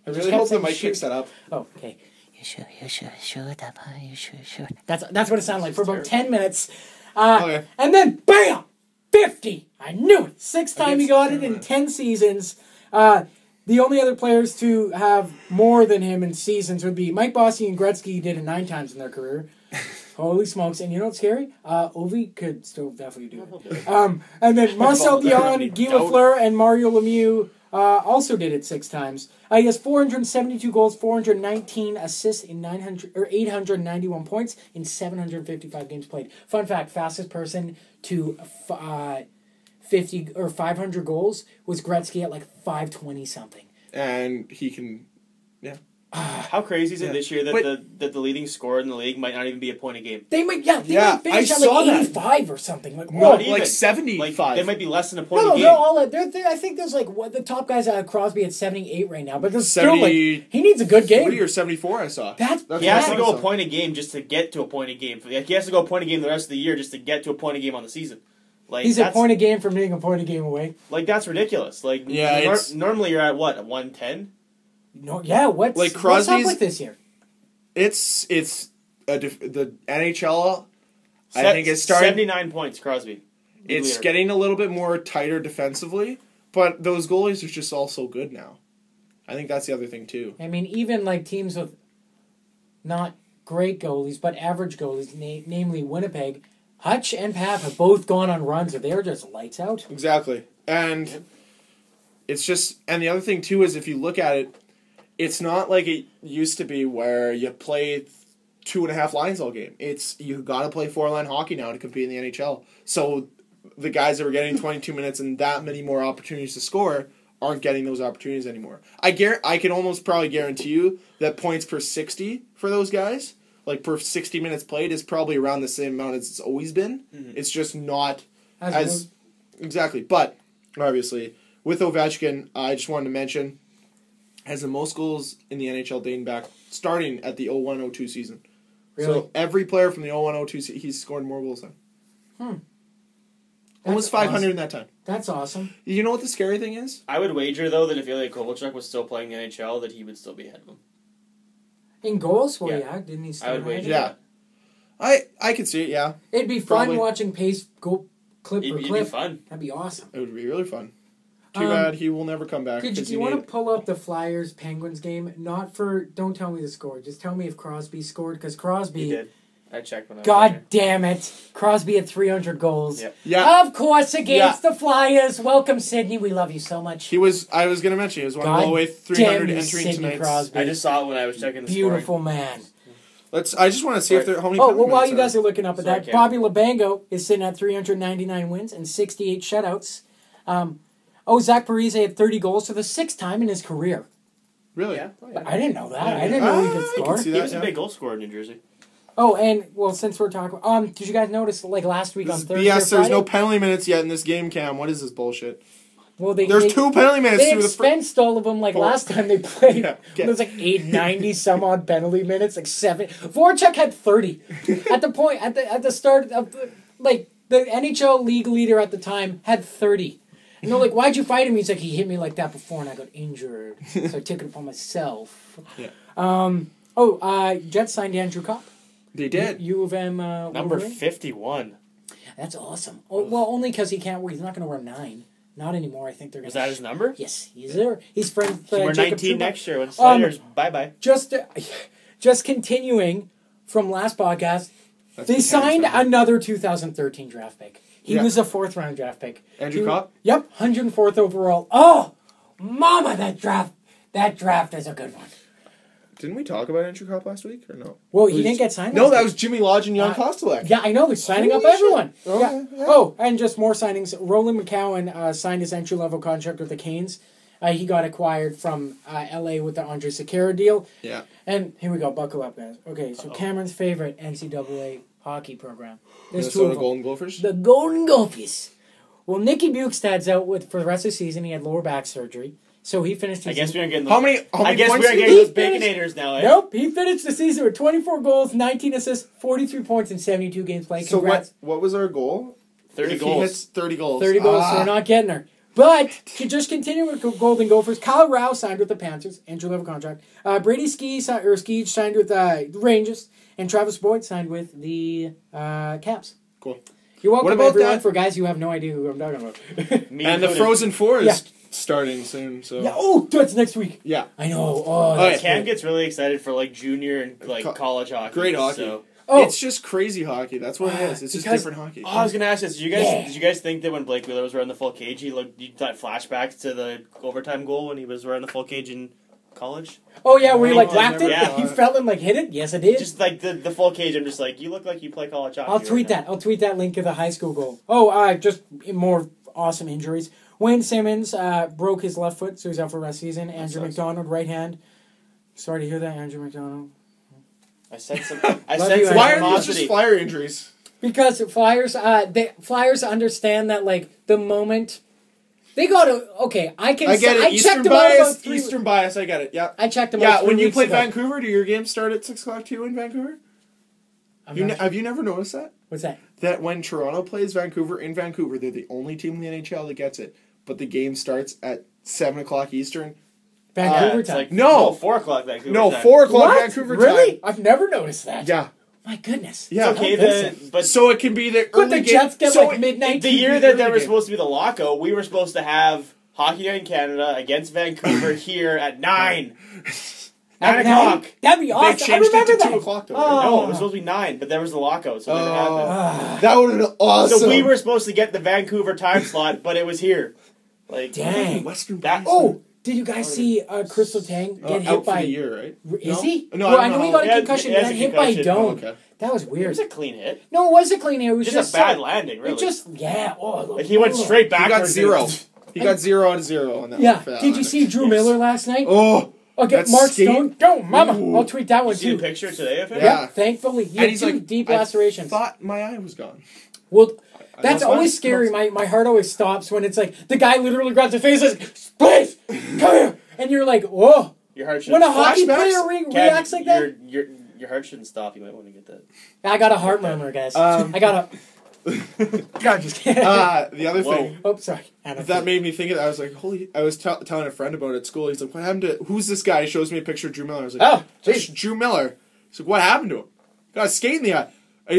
I really hope the mic picks that up. Oh, okay. You should the ball, you should. That's what it sounded like for about 10 minutes. Okay. And then, bam! 50! I knew it! Sixth time he got it in 10 seasons. The only other players to have more than him in seasons would be Mike Bossy and Gretzky did it 9 times in their career. Holy smokes. And you know what's scary? Ovi could still definitely do it. And then Marcel Dion, Guy Lafleur, and Mario Lemieux also did it 6 times. He has 472 goals, 419 assists in 891 points in 755 games played. Fun fact, fastest person to 50 or 500 goals was Gretzky at like 520 something. And he can, yeah. How crazy is it this year that the leading scorer in the league might not even be a point a game? They might finish at like 85 or something. Like, not even. Like 75. Like, they might be less than a point a game. They're all I think there's like the top guys Crosby at 78 right now, but there's still like he needs a good game. 40 or 74 I saw. That's he has to go a point a game just to get to a point a game. He has to go a point a game the rest of the year just to get to a point a game on the season. Like, he's a point a game from being a point a game away. Like, that's ridiculous. Like, normally you're at what, a 110? No, yeah. What's up with this year? It's the NHL. I think it's starting 79 points. Crosby. It's getting a little bit more tighter defensively, but those goalies are just all so good now. I think that's the other thing too. I mean, even like teams with not great goalies but average goalies, namely Winnipeg, Hutch and Pav have both gone on runs, or they're just lights out. Exactly, and it's just, and the other thing too is if you look at it. It's not like it used to be where you play 2.5 lines all game. You got to play 4-line hockey now to compete in the NHL. So the guys that were getting 22 minutes and that many more opportunities to score aren't getting those opportunities anymore. I can almost probably guarantee you that points per 60 for those guys, like per 60 minutes played, is probably around the same amount as it's always been. Mm-hmm. It's just not as exactly. But obviously, with Ovechkin, I just wanted to mention. Has the most goals in the NHL dating back, starting at the 01-02 season. Really? So every player from the 01-02 season, he's scored more goals than. Almost 500 awesome. In that time. That's awesome. You know what the scary thing is? I would wager, though, that if Ilya Kovalchuk was still playing in the NHL, that he would still be ahead of him. In goals? Well, yeah. Didn't he start? I would wager. Yeah. I could see it, yeah. It'd be fun watching pace go clip for clip. It'd be fun. That'd be awesome. It would be really fun. Too bad he will never come back. Do you want to pull up the Flyers-Penguins game? Don't tell me the score. Just tell me if Crosby scored, because Crosby... He did. I checked when I was God damn it. Crosby had 300 goals. Yep. Yeah. Of course, against the Flyers. Welcome, Sydney. We love you so much. I was going to mention, he was one of the way 300 entering tonight. I just saw it when I was checking the Beautiful man. I just want to see if there how many while you guys are looking up at that, Bobby Labango is sitting at 399 wins and 68 shutouts. Zach Parise had 30 goals for the 6th time in his career. Really? Yeah. But I didn't know that. I didn't know he could score. He was a big goal scorer in New Jersey. Oh, and, since we're talking... did you guys notice, last week on Thursday Yes, there's no penalty minutes yet in this game, Cam. What is this bullshit? Well, there's 2 penalty minutes. They expensed all of them, last time they played. Yeah. It was 890 some odd penalty minutes, 7. Voracek had 30. At the start of the NHL league leader at the time had 30. And they're like, why'd you fight him? He's like, he hit me like that before and I got injured. So I took it upon myself. Yeah. Jets signed Andrew Kopp. They did. U of M. Number 51. That's awesome. Only because he's not going to wear 9. Not anymore. I think they're going to... Was that his number? Yes, he's there. He's friends with we're Jacob 19 Trouba. next year when Sliders bye-bye. Just continuing from last podcast, they signed another 2013 draft pick. He was a 4th-round draft pick. Andrew Kopp? Yep, 104th overall. Oh, mama, that draft is a good one. Didn't we talk about Andrew Kopp last week, or no? Well, he didn't get signed. No, that was Jimmy Lodge and Jan Kostelek. Yeah, I know. They're signing up everyone. Yeah. Oh, and just more signings. Roland McCowan signed his entry-level contract with the Canes. He got acquired from LA with the Andre Sekera deal. Yeah. And here we go. Buckle up, guys. Okay, so Cameron's favorite NCAA hockey program. There's Minnesota Golden Gophers? The Golden Gophers. Well, Nicky Bukestad's out for the rest of the season. He had lower back surgery. So he finished his I guess we aren't getting those. How many I guess points we aren't getting those Baconators now, eh? Nope. He finished the season with 24 goals, 19 assists, 43 points in 72 games played. Congrats. So what was our goal? 30 if goals. He hits 30 goals. 30 goals, so we're not getting her. But to just continue with Golden Gophers, Kyle Rao signed with the Panthers, entry-level contract. Brady Ski signed with the Rangers, and Travis Boyd signed with the Caps. Cool. You're welcome, everyone, for guys who have no idea who I'm talking about. And the Frozen Four is starting soon. So yeah. Oh, that's next week. Yeah. I know. Oh, Cam gets really excited for like junior and like college hockey. Great hockey. So. It's just crazy hockey. That's what it is. It's just different hockey. Oh, I was gonna ask this. Did you guys think that when Blake Wheeler was wearing the full cage, you thought flashbacks to the overtime goal when he was wearing the full cage in college? Oh yeah, where he whacked it? Yeah. He felt and hit it? Yes, I did. Just like the full cage, I'm just like, you look like you play college hockey. I'll tweet that. I'll tweet that link of the high school goal. Oh, just more awesome injuries. Wayne Simmons broke his left foot, so he's out for the rest of the season. Andrew McDonald, right hand. Sorry to hear that, Andrew McDonald. I said some. Why are these just Flyer injuries? Because Flyers understand that the moment they got to. Okay, I get it. I checked them out about Eastern bias. I get it. Yeah. I checked them. Yeah, when you play Vancouver, do your games start at 6:00 too in Vancouver? Have you never noticed that? What's that? That when Toronto plays Vancouver in Vancouver, they're the only team in the NHL that gets it. But the game starts at 7:00 Eastern. Vancouver time. No, 4:00 Vancouver. No, time. 4:00 Vancouver time. Really? I've never noticed that. Yeah. My goodness. Yeah. It's okay then, but so it can be the but early the Jets get midnight. The year that there was supposed to be the lockout, we were supposed to have Hockey Night in Canada against Vancouver here at 9. 9 o'clock. That'd be awesome. They changed it to 2 o'clock though. Right? No, it was supposed to be 9, but there was the lockout, so it didn't happen. That would have been awesome. So we were supposed to get the Vancouver time slot, but it was here. Dang. Western. Did you guys see Crystal Tang get hit out by for the year, right? Is he? No, well, I know he got a concussion. He got hit by a dome. Oh, okay. That was weird. It was a clean hit. No, it was a clean hit. It was just a bad landing, really. It just he went straight backwards. He got 0. He got 0 out of 0 on that. Yeah. Did you see Drew Miller last night? Oh. Okay, Mark Stone. Go, mama. I'll tweet that one too. You see a picture today of him? Yeah. Thankfully, he had 2 deep lacerations. I thought my eye was gone. Well, that's always scary. My heart always stops when it's the guy literally grabs the face and says, "Please, come here," and you're like, "Whoa." Your heart should. When a hockey player reacts like that, your heart shouldn't stop. You might want to get that. I got a heart murmur, guys. I got a. God, just kidding. The other thing. Oh, sorry. That made me think of it. I was like, holy. I was telling a friend about it at school. He's like, what happened to. Who's this guy? He shows me a picture of Drew Miller. I was like, oh, that's Drew Miller. He's like, what happened to him? Got a skate in the eye. I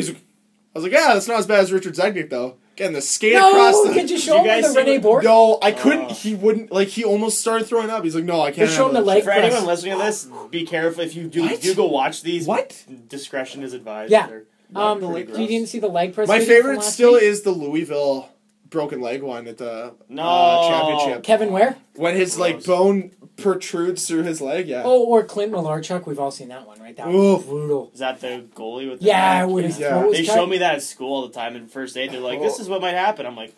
was like, yeah, that's not as bad as Richard Zegnick, though. Getting the skate across the... Could you show him the Rene Bourque? No, I couldn't. He wouldn't... He almost started throwing up. He's like, no, I can't. Show him the leg For anyone listening to this, be careful if you do go watch these. What? Discretion is advised. Yeah. You didn't see the leg press? My favorite still is the Louisville broken leg one at the championship. Kevin Ware? When his bone protrudes through his leg, yeah. Oh, or Clint Malarchuk. We've all seen that one, right? That was brutal. Is that the goalie with the neck? They show me that at school all the time in first aid. They're like, this is what might happen. I'm like...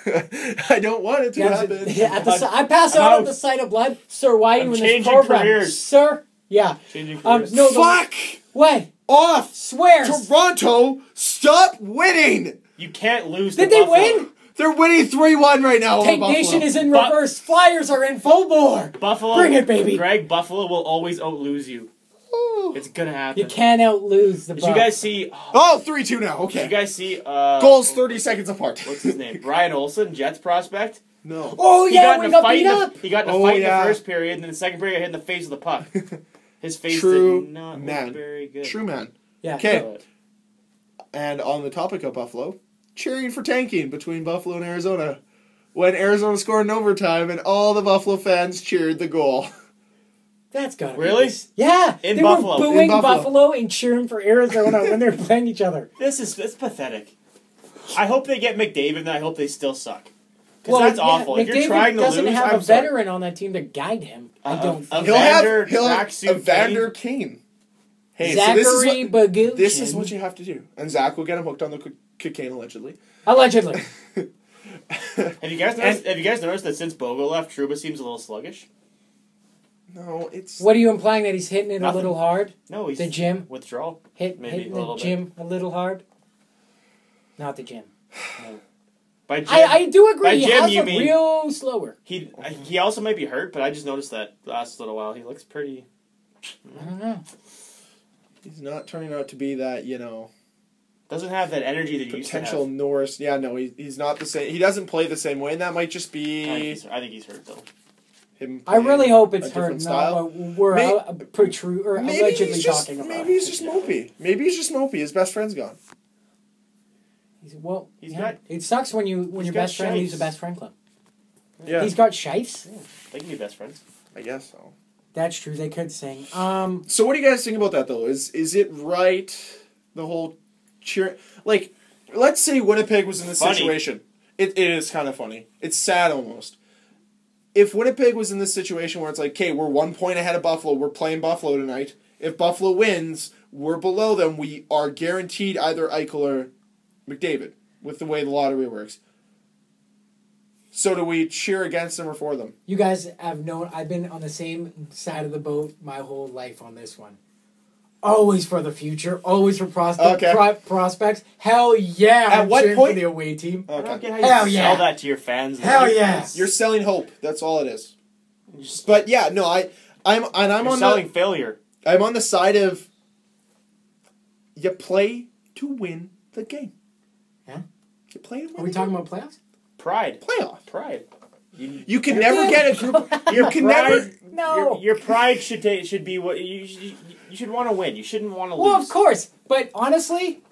I don't want it to happen. I pass out at the sight of blood. Sir, why are you in this program? Careers. Sir? Yeah. Changing careers. Fuck! What? Off! Swears! Toronto, stop winning! You can't lose Did they win? They're winning 3-1 right now. Tank Nation is in reverse. Flyers are in full bore. Buffalo. Bring it, baby. Greg, Buffalo will always out-lose you. It's gonna happen. You can't out-lose the Buffs. Did you guys see... 3-2 now, okay. Did you guys see... goals 30 seconds apart. What's his name? Brian Olsen, Jets prospect? No. Oh, yeah, we got beat up. He got in a fight in the first period, and then the second period got hit in the face with the puck. His face did not look very good. True man. Yeah. Okay. And on the topic of Buffalo, cheering for tanking between Buffalo and Arizona. When Arizona scored in overtime and all the Buffalo fans cheered the goal. That's gotta really? Yeah. In Buffalo. They were booing Buffalo and cheering for Arizona when they're playing each other. It's pathetic. I hope they get McDavid and I hope they still suck. Because that's awful. If you're trying to lose, doesn't have a veteran on that team to guide him. I don't think. He'll have Evander Kane. Hey, Zachary Baguchin. This is what you have to do. And Zach will get him hooked on the cocaine, allegedly. Allegedly. Have you guys noticed that since Bogo left, Trouba seems a little sluggish? No, it's... What are you implying, that he's hitting it a little hard? No, he's... The gym? Withdrawal. Hitting the gym a little hard? Not the gym. No. By gym, I do agree. By he gym, has you looked mean real slower. He also might be hurt, but I just noticed that last little while. He looks pretty... I don't know. He's not turning out to be that, Doesn't have that energy that he used to have. Potential Norris. Yeah, no, he's not the same. He doesn't play the same way, and that might just be... I think he's hurt, though. I really hope it's hurt. No, we're allegedly talking about. Maybe he's just mopey. Maybe he's just mopey. His best friend's gone. It sucks when your best friend leaves the best friend club. Yeah. He's got shifes. Yeah. They can be best friends. I guess so. That's true. They could sing. So what do you guys think about that, though? Is it right, the whole cheer... Like, let's say Winnipeg was in this situation. It is kind of funny. It's sad, almost. If Winnipeg was in this situation where it's like, okay, we're 1 point ahead of Buffalo, we're playing Buffalo tonight. If Buffalo wins, we're below them. We are guaranteed either Eichel or McDavid, with the way the lottery works. So do we cheer against them or for them? You guys have known I've been on the same side of the boat my whole life on this one. Always for the future. Always for prospects. Hell yeah! At what point? For the away team. Okay. I don't get how you sell that to your fans. Hell yes! You're selling hope. That's all it is. But yeah, no, I'm on selling failure. I'm on the side of you play to win the game. Yeah. You play to win. Are we talking about playoffs? Pride. Pride. You can never get a group. You can never. No. Your pride should be what you should want to win. You shouldn't want to lose. Well, of course, but honestly,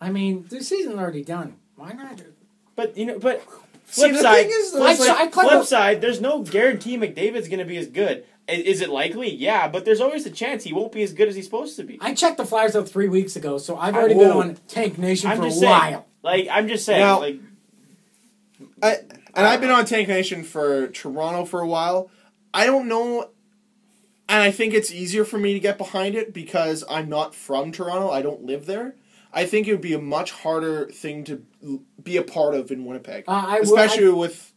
I mean, the season's already done. Why not? But flip side. Flip side. There's no guarantee McDavid's going to be as good. Is it likely? Yeah, but there's always a chance he won't be as good as he's supposed to be. I checked the Flyers out 3 weeks ago, so I've already been on Tank Nation for a while. I'm just saying. Now, I've been on Tank Nation for Toronto for a while. I don't know, and I think it's easier for me to get behind it because I'm not from Toronto. I don't live there. I think it would be a much harder thing to be a part of in Winnipeg, especially with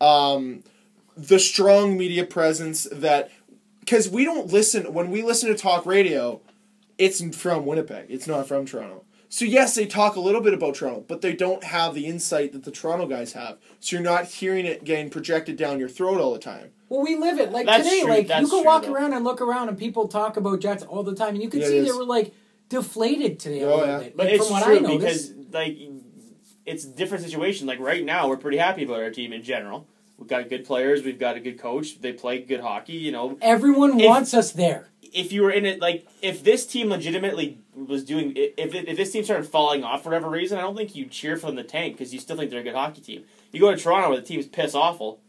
the strong media presence that... Because we don't listen... When we listen to talk radio, it's from Winnipeg. It's not from Toronto. So yes, they talk a little bit about Toronto, but they don't have the insight that the Toronto guys have. So you're not hearing it getting projected down your throat all the time. Well, we live it. Like today, you can walk around and look around and people talk about Jets all the time. And you can see they were deflated today a little bit. But it's true because it's a different situation. Like right now, we're pretty happy about our team in general. We've got good players. We've got a good coach. They play good hockey. Everyone wants us there. If you were in it, if this team legitimately was doing, if this team started falling off for whatever reason, I don't think you cheer for them to tank because you still think they're a good hockey team. You go to Toronto where the team's piss awful.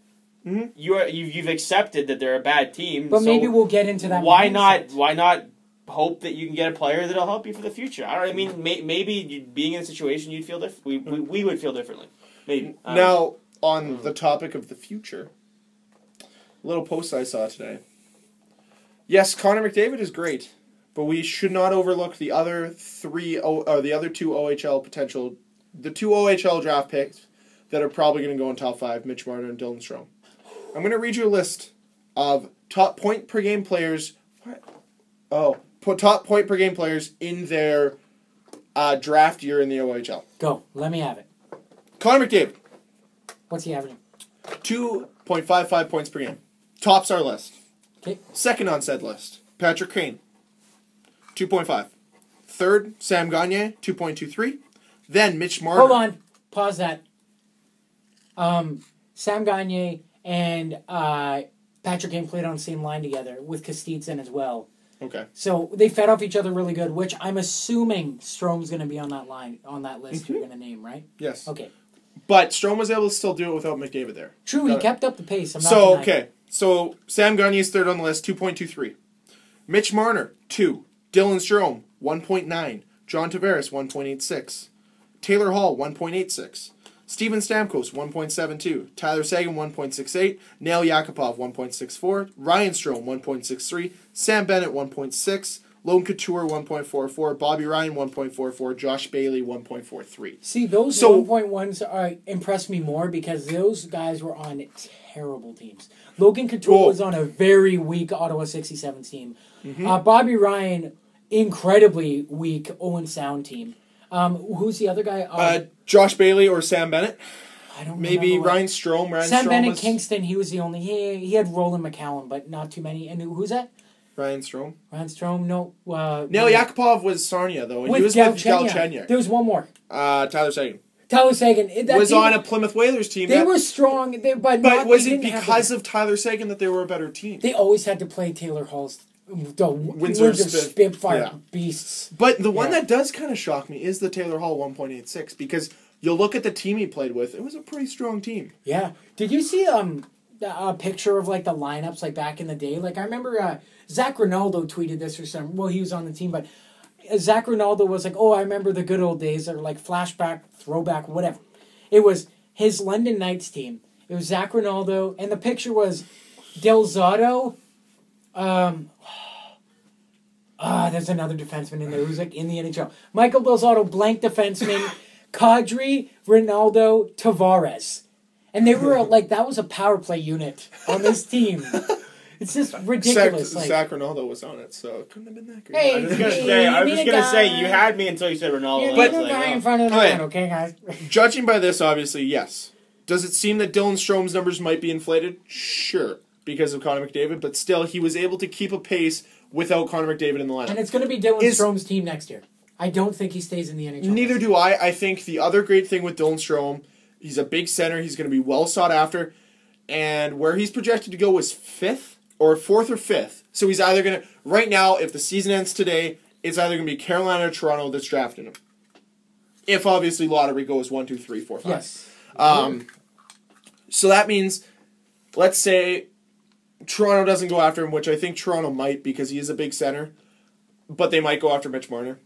Mm-hmm. You've accepted that they're a bad team. But maybe we'll get into that. Why not hope that you can get a player that'll help you for the future? I mean, maybe being in a situation you'd feel different. We would feel differently. Maybe now. On the topic of the future, a little post I saw today. Yes, Connor McDavid is great, but we should not overlook the other two OHL potential, the two OHL draft picks that are probably going to go in top 5, Mitch Marner and Dylan Strome. I'm going to read you a list of top point per game players. Top point per game players in their draft year in the OHL. Go. Let me have it. Connor McDavid. What's he averaging? 2.55 points per game. Tops our list. Okay. Second on said list, Patrick Kane. 2.5. Third, Sam Gagner. 2.23. Then Mitch Marner. Hold on. Pause that. Sam Gagner and Patrick Kane played on the same line together with Kostitsyn as well. Okay. So they fed off each other really good, which I'm assuming Strome's going to be on that line, on that list you're going to name, right? Yes. Okay. But Strome was able to still do it without McDavid there. True, he kept up the pace. I'm not denying. Okay. So Sam Gagner is third on the list, 2.23. Mitch Marner, 2. Dylan Strome, 1.9. John Tavares, 1.86. Taylor Hall, 1.86. Steven Stamkos, 1.72. Tyler Seguin, 1.68. Nail Yakupov, 1.64. Ryan Strome, 1.63. Sam Bennett, 1.6. Logan Couture 1.44, Bobby Ryan 1.44, Josh Bailey 1.43. See, those 1.1s impressed me more because those guys were on terrible teams. Logan Couture was on a very weak Ottawa 67 team. Mm-hmm. Bobby Ryan, incredibly weak Owen Sound team. Who's the other guy? Josh Bailey or Sam Bennett. I don't Maybe Ryan Strome. Sam Bennett, Kingston, he was the only... He had Roland McCallum, but not too many. And who's that? Ryan Strome. No. Neil Yakupov was Sarnia, though. He was with Galchenyuk. There was one more. Tyler Seguin. Tyler Seguin. Was on a Plymouth Whalers team. They were strong, but was it because of Tyler Seguin that they were a better team? They always had to play Taylor Hall's Windsor Spitfire beasts. But the one that does kind of shock me is the Taylor Hall 1.86 because you'll look at the team he played with. It was a pretty strong team. Yeah. Did you see a picture of like the lineups like back in the day? Like I remember Zach Ronaldo tweeted this or something. Well, he was on the team, but Zach Ronaldo was like, "Oh, I remember the good old days," or like flashback, throwback, whatever. It was his London Knights team. It was Zach Ronaldo, and the picture was Del Zotto. There's another defenseman in there who's like in the NHL. Michael Del Zotto, blank defenseman. Kadri, Ronaldo, Tavares. And they were like, that was a power play unit on this team. It's just ridiculous. Zach Ronaldo was on it, so it couldn't have been that great. Hey, I was just going to say, you had me until you said Ronaldo. But in front of the man, okay, guys? Judging by this, obviously, yes. Does it seem that Dylan Strome's numbers might be inflated? Sure, because of Connor McDavid, but still, he was able to keep a pace without Connor McDavid in the lineup. And it's going to be Dylan Strome's team next year. I don't think he stays in the NHL. Neither do I. I think the other great thing with Dylan Strome, he's a big center. He's going to be well sought after. And where he's projected to go is 4th or 5th. So he's either going to... Right now, if the season ends today, it's either going to be Carolina or Toronto that's drafting him. If, obviously, lottery goes 1, 2, 3, 4, 5. Yes. So that means, let's say Toronto doesn't go after him, which I think Toronto might because he is a big center. But they might go after Mitch Marner.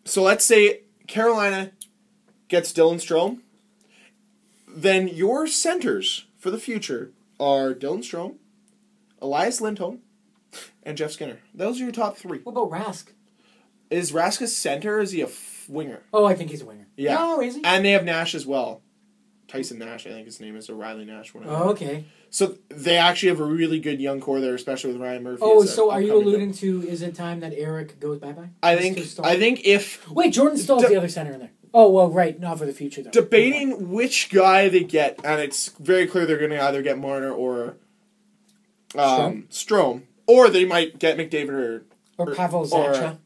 So let's say Carolina gets Dylan Strome. Then your centers for the future are Dylan Strome, Elias Lindholm, and Jeff Skinner. Those are your top 3. What about Rask? Is Rask a center or is he a winger? Oh, I think he's a winger. Yeah. Oh, is he? And they have Nash as well. Tyson Nash, I think his name is, or Riley Nash. Whatever. Oh, okay. So they actually have a really good young core there, especially with Ryan Murphy. Oh, so are you alluding to, is it time that Eric goes bye-bye? I think if... Wait, Jordan Stahl's the other center in there. Oh, well, right. Not for the future, though. Debating which guy they get, and it's very clear they're going to either get Marner or Strome. Or they might get McDavid or Pavel Zacha.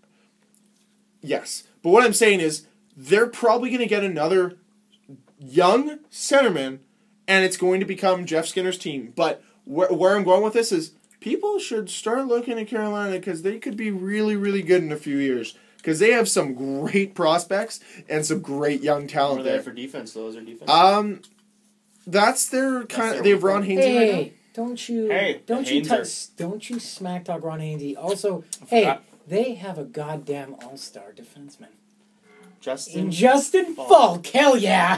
Yes. But what I'm saying is, they're probably going to get another young centerman, and it's going to become Jeff Skinner's team. But where I'm going with this is, people should start looking at Carolina because they could be really, really good in a few years. Because they have some great prospects and some great young talent there. What are they for defense, though? Is there defense? That's their kind of... They have Ron Hainsey right now. Don't you smack talk Ron Hainsey. Also, they have a goddamn all-star defenseman. Justin Falk. Hell yeah.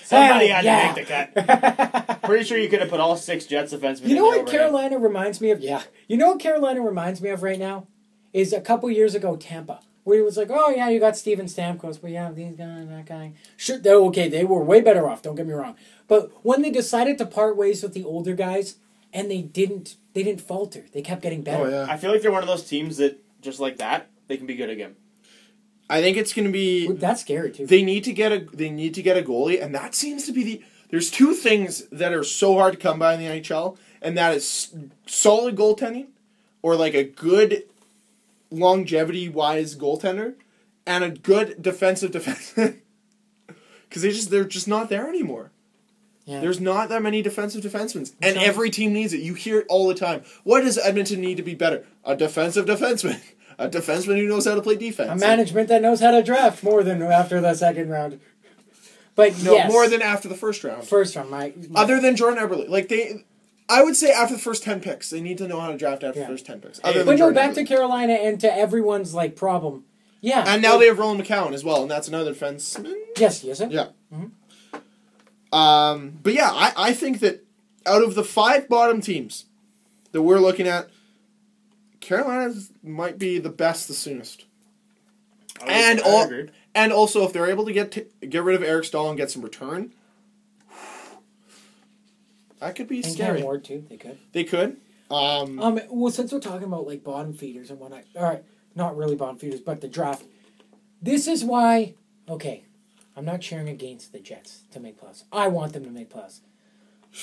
Somebody had to make the cut. Pretty sure you could have put all 6 Jets defensemen. You know what Carolina reminds me of? Yeah. You know what Carolina reminds me of right now? Is a couple years ago, Tampa. Where it was like, oh yeah, you got Steven Stamkos, but yeah, these guys, that guy. Sure, they were way better off, don't get me wrong. But when they decided to part ways with the older guys, and they didn't falter. They kept getting better. Oh, yeah. I feel like they're one of those teams that, just like that, they can be good again. I think it's going to be... That's scary, too. They need to get a goalie, and that seems to be the... There's 2 things that are so hard to come by in the NHL, and that is solid goaltending, or like a good longevity-wise goaltender, and a good defensive defenseman. Because they're just not there anymore. Yeah. There's not that many defensive defensemen, and every team needs it. You hear it all the time. What does Edmonton need to be better? A defensive defenseman. A defenseman who knows how to play defense. A management that knows how to draft more than after the second round. But more than after the first round. First round, Other than Jordan Eberle. I would say after the first 10 picks. They need to know how to draft after the first 10 picks. Back to Carolina and to everyone's problem. Yeah. And now they have Roland McCowan as well, and that's another defenseman. Yes, he is it? Yeah. Mm-hmm. But yeah, I think that out of the 5 bottom teams that we're looking at, Carolina might be the best the soonest. I agree. And also, if they're able to get rid of Eric Stahl and get some return, that could be scary. Cam Ward too. They could. They could. Well, since we're talking about like bottom feeders and whatnot, all right, not really bottom feeders, but the draft. This is why. Okay, I'm not cheering against the Jets to make playoffs. I want them to make playoffs.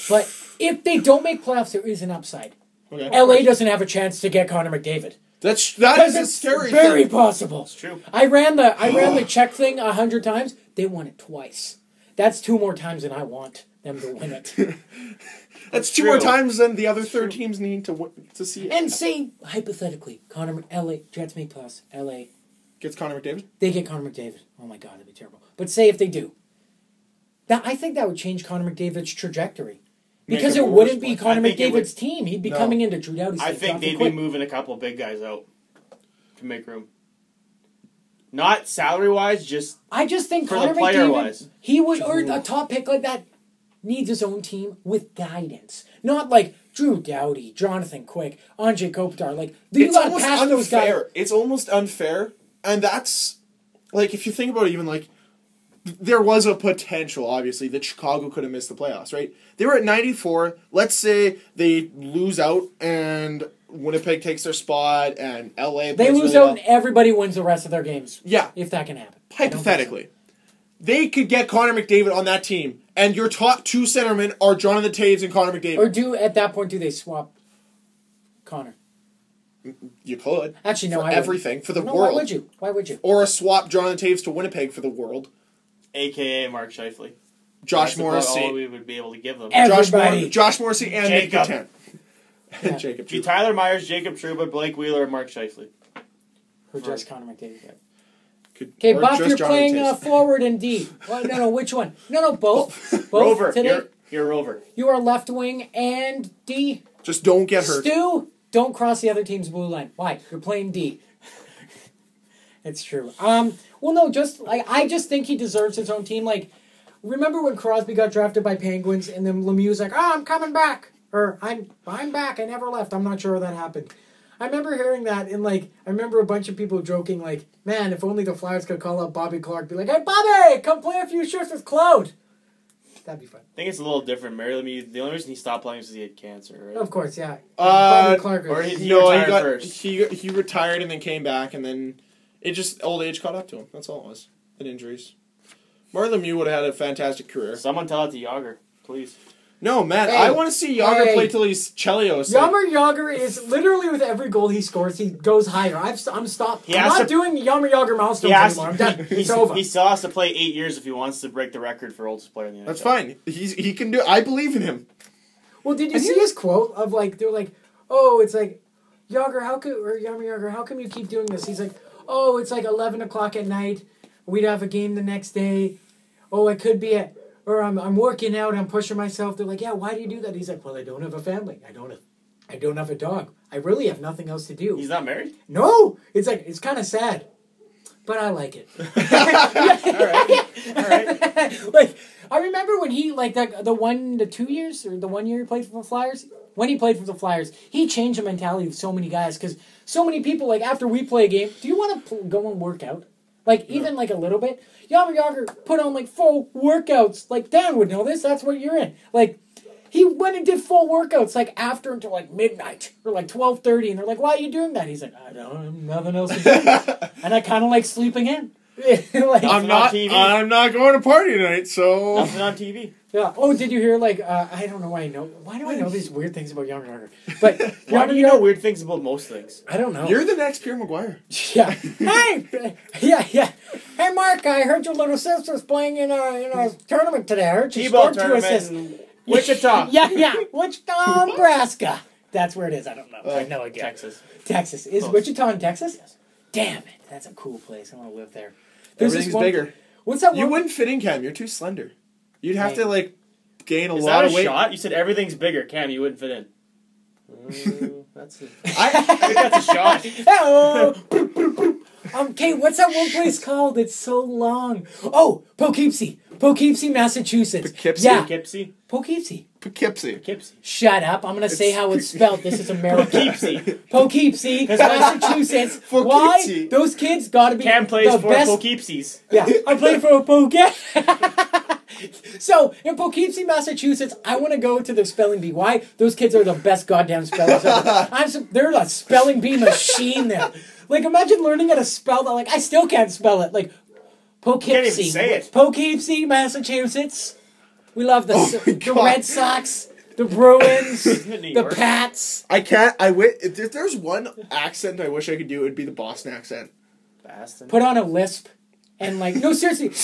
But if they don't make playoffs, there is an upside. Okay. LA doesn't have a chance to get Connor McDavid. That is a scary thing. Very possible. It's true. I ran the check thing 100 times. They won it twice. That's 2 more times than I want them to win it. That's 2 more times than the other 3 teams need to see it. And say hypothetically, LA Jets make playoffs. LA gets Connor McDavid. They get Connor McDavid. Oh my God, that'd be terrible. But say if they do, I think that would change Connor McDavid's trajectory. Because it wouldn't be Connor McDavid's team. He'd be coming into Drew Doughty's team. I think they'd be moving a couple big guys out to make room. Not salary-wise, just I just think for Connor the player-wise. He would, or a top pick like that needs his own team with guidance. Not like Drew Doughty, Jonathan Quick, Anze Kopitar. Like, you got to pass those guys. It's almost unfair. And that's, like, if you think about it, even like, there was a potential, obviously, that Chicago could have missed the playoffs, right? They were at 94. Let's say they lose out and Winnipeg takes their spot and LA plays They lose really out well. and everybody wins the rest of their games. Yeah. If that can happen. Hypothetically. They could get Connor McDavid on that team, and your top 2 centermen are Jonathan Taves and Connor McDavid. Or at that point, do they swap Connor? You could. Actually, no. For everything. For the world. Why would you? Or a swap Jonathan Taves to Winnipeg for the world. A.K.A. Mark Scheifele. Josh Morrissey. All we would be able to give them. Josh Morrissey and Nick Content. Yeah. Jacob Be Tyler Myers, Jacob Trouba, Blake Wheeler, and Mark Scheifele. Or just Connor McDavid. Okay, Buff, you're playing forward and D. Well, no, which one? No, both. Both Rover. Today. You're Rover. You are left wing and D. Just don't get hurt. Stu, don't cross the other team's blue line. Why? You're playing D. It's true. Well, no, I just think he deserves his own team. Like, remember when Crosby got drafted by Penguins and then Lemieux's like, I'm coming back. Or, I'm back. I never left. I'm not sure how that happened. I remember hearing that and, like, I remember a bunch of people joking, like, man, if only the Flyers could call up Bobby Clark, be like, hey, Bobby, come play a few shifts with Cloud. That'd be fun. I think it's a little different. Mary Lemieux, the only reason he stopped playing was because he had cancer, right? Of course, yeah. Bobby Clark. Or he retired first. He retired and then came back, and then it just, old age caught up to him. That's all it was. And injuries. Martin Lemieux would have had a fantastic career. Someone tell it to Yager, please. No, man, I want to see Yager play till he's Chelios. Yager is literally with every goal he scores, he goes higher. I'm stopped. I'm not doing Yager milestones anymore. I'm done. It's over. He still has to play 8 years if he wants to break the record for oldest player in the NHL. That's fine. He can do it. I believe in him. Well, did you see his quote of like they're like, oh, it's like Yager, how come you keep doing this? He's like, oh, it's like 11 o'clock at night. We'd have a game the next day. Oh, it could be or I'm working out, I'm pushing myself. They're like, yeah, why do you do that? He's like, well, I don't have a family. I don't have a dog. I really have nothing else to do. He's not married? No. It's like, it's kind of sad. But I like it. All right. Like, I remember when he, like, the 2 years, or the 1 year he played for the Flyers, when he played for the Flyers, he changed the mentality of so many guys, because so many people, like, after we play a game, do you want to go and work out? Like, even, like, a little bit? Yager put on, like, full workouts. Like, Dan would know this. That's what you're in. Like, he went and did full workouts, like, after until, like, midnight. Or, like, 12:30. And they're like, why are you doing that? He's like, I don't have nothing else to do. And I kind of like sleeping in. Like, I'm not going to party tonight, so... Nothing on TV. Yeah. Oh, did you hear, like, I don't know why I know. Why do I know these weird things about Yager? But why do you know weird things about most things? I don't know. You're the next Pierre Maguire. Yeah. Hey! Yeah. Hey, Mark, I heard your little sister's playing in a tournament today. I heard she scored 2 assists. Wichita. Yeah. Wichita, Nebraska. That's where it is. I don't know. I know again. Texas. Is Close. Wichita in Texas? Yes. Damn it. That's a cool place. I want to live there. Everything's bigger. What's that one? You wouldn't fit in, Cam. You're too slender. You'd have to, like, gain a lot of weight. Is that a shot? You said everything's bigger. Cam, you wouldn't fit in. I think that's a shot. Kate, what's that one place called? It's so long. Oh, Poughkeepsie. Poughkeepsie, Massachusetts. Poughkeepsie? Yeah. Poughkeepsie? Poughkeepsie. Poughkeepsie. Poughkeepsie. Shut up. I'm going to say how it's spelled. This is America. Poughkeepsie. Poughkeepsie, Massachusetts. Why? Those kids got to be Cam plays the for best. Poughkeepsies. Yeah, I play for a Poughkeepsie. So, in Poughkeepsie, Massachusetts, I want to go to the spelling bee. Why? Those kids are the best goddamn spellers ever. They're a spelling bee machine there. Like, imagine learning how to spell that. Like, I still can't spell it. Like, Poughkeepsie. Can't even say it. Poughkeepsie, Massachusetts. We love the Red Sox, the Bruins, the Pats. If there's one accent I wish I could do, it would be the Boston accent. Boston. Put on a lisp. And, like, no, seriously, the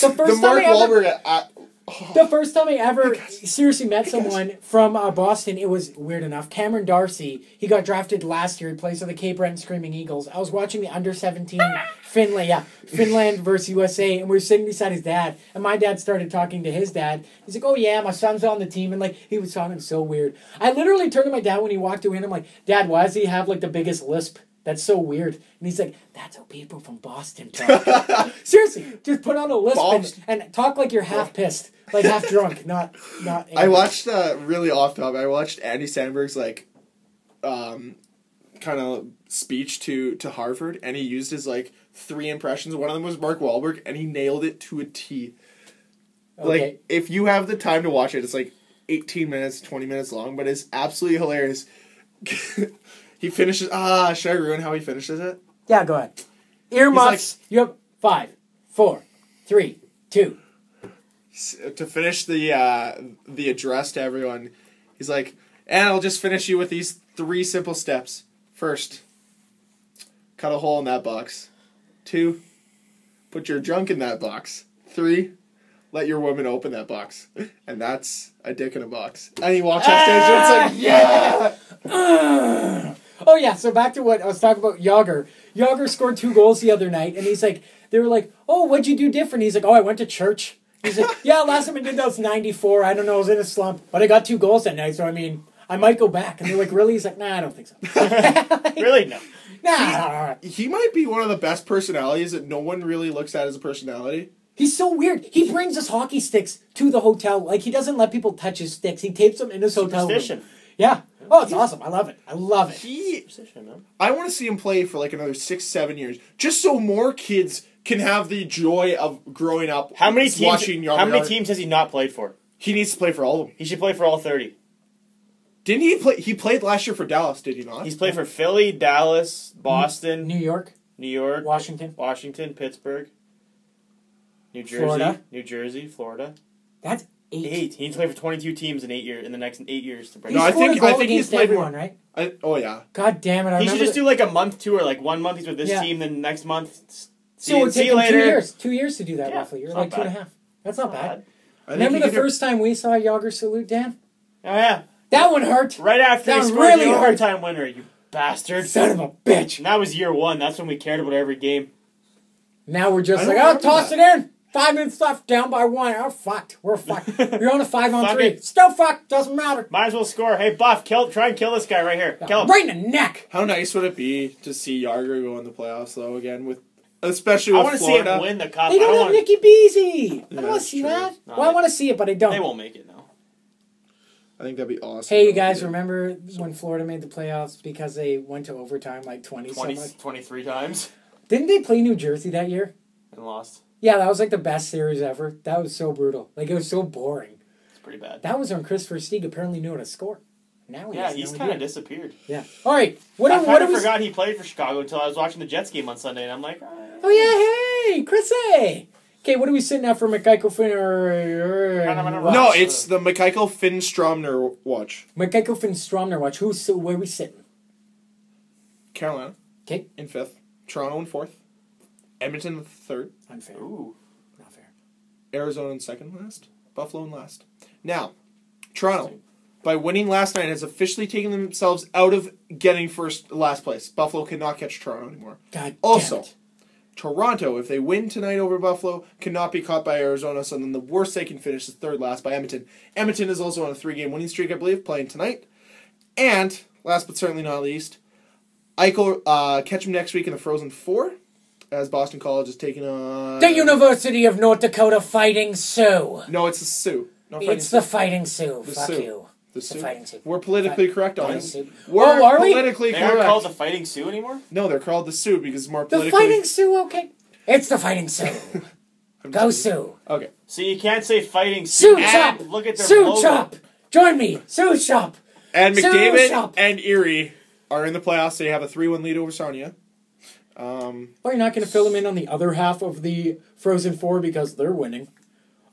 first time I ever seriously met someone from Boston, it was weird enough. Cameron Darcy, he got drafted last year. He plays for the Cape Breton Screaming Eagles. I was watching the under-17 Finland versus USA, and we were sitting beside his dad. And my dad started talking to his dad. He's like, "Oh yeah, my son's on the team," and like he was talking so weird. I literally turned to my dad when he walked away, and I'm like, "Dad, why does he have like the biggest lisp? That's so weird." And he's like, "That's how people from Boston talk." Seriously, just put on a lisp and talk like you're half pissed. Like half drunk, not angry. I watched really off topic. I watched Andy Sandberg's kind of speech to Harvard, and he used his 3 impressions. One of them was Mark Wahlberg, and he nailed it to a T. Okay. If you have the time to watch it, it's 18 minutes, 20 minutes long, but it's absolutely hilarious. He finishes. Should I ruin how he finishes it? Yeah, go ahead. Earmuffs. You have 5, 4, 3, 2. To finish the address to everyone, he's like, and I'll just finish you with these 3 simple steps. First, cut a hole in that box. 2, put your junk in that box. 3, let your woman open that box. And that's a dick in a box. And he walks upstairs and it's yeah! Oh yeah, so back to what I was talking about, Yager. Yager scored 2 goals the other night, and he's like, they were like, "Oh, what'd you do different?" He's like, "Oh, I went to church." He's like, "Yeah, last time I did that was 94. I don't know, I was in a slump. But I got 2 goals that night, so I mean, I might go back." And they're like, "Really?" He's like, "Nah, I don't think so." Really? No. Nah. He might be one of the best personalities that no one really looks at as a personality. He's so weird. He brings us hockey sticks to the hotel. Like, he doesn't let people touch his sticks. He tapes them in his hotel room. Yeah. Oh, it's awesome. I love it. I love it. I want to see him play for another 6-7 years, just so more kids can have the joy of growing up. How many teams has he not played for? He needs to play for all of them. He should play for all 30. Didn't he play? He played last year for Dallas, did he not? He's played for Philly, Dallas, Boston, New York, Washington, Pittsburgh, New Jersey, Florida. That's 8. He needs to play for 22 teams in the next 8 years to break. No, I think he's played everyone, right? Oh yeah. God damn it! He should just do a month tour. 1 month he's with this team, then next month. So it would take him 2 years. 2 years to do that, roughly. You're 2.5. That's not bad. Remember the first time we saw Yager salute, Dan? Oh yeah. That one hurt. Right after he scored the overtime winner, you bastard. Son of a bitch. And that was year 1. That's when we cared about every game. Now we're just toss it in. 5 minutes left, down by 1. Oh, fucked. We're fucked. You're on a 5-on-3. Still fucked. Doesn't matter. Might as well score. Hey, Buff, try and kill this guy right here. Kill him. Right in the neck. How nice would it be to see Yager go in the playoffs, though, again, especially with Florida? I want to see him win the cup. They don't have Nicky Beasy. I don't want to see that. No, I want to see it, but I don't. They won't make it, no. I think that'd be awesome. Hey, you guys, remember when Florida made the playoffs because they went to overtime 23 times? Didn't they play New Jersey that year? And lost. Yeah, that was the best series ever. That was so brutal. It was so boring. It's pretty bad. That was when Chris Versteeg apparently knew how to score. Now he's kind of disappeared. Yeah. All right. I kind of forgot he played for Chicago until I was watching the Jets game on Sunday, and I'm like, oh yeah, hey, Chrissy. Okay, what are we sitting at for McKeichel Finn? No, it's the McKeichel Finn Stromner watch. McKeichel Finn Stromner watch. Where are we sitting? Carolina. Okay. In 5th. Toronto in 4th. Edmonton in 3rd. Unfair. Ooh. Not fair. Arizona in 2nd last. Buffalo in last. Now, Toronto, by winning last night, has officially taken themselves out of getting last place. Buffalo cannot catch Toronto anymore. God also, damn it. Toronto, if they win tonight over Buffalo, cannot be caught by Arizona, so then the worst they can finish is 3rd last by Edmonton. Edmonton is also on a 3-game winning streak, I believe, playing tonight. And, last but certainly not least, Eichel, catch him next week in the Frozen Four. as Boston College is taking on... The University of North Dakota Fighting Sioux. No, it's the Sioux. It's the Fighting Sioux. Fuck you. The Sioux. Fighting Sioux. We're politically correct on it. We're are politically correct. They aren't called the Fighting Sioux anymore? No, they're called the Sioux because it's more politically... The Fighting Sioux, okay. It's the Fighting Sioux. Go Sioux. Okay. So you can't say Fighting Sioux. Sioux Chop. Look at their Sioux logo. Chop. Join me. Sioux Chop. And McDavid and Erie are in the playoffs. They have a 3-1 lead over Sarnia. Oh, you're not going to fill them in on the other half of the Frozen Four because they're winning.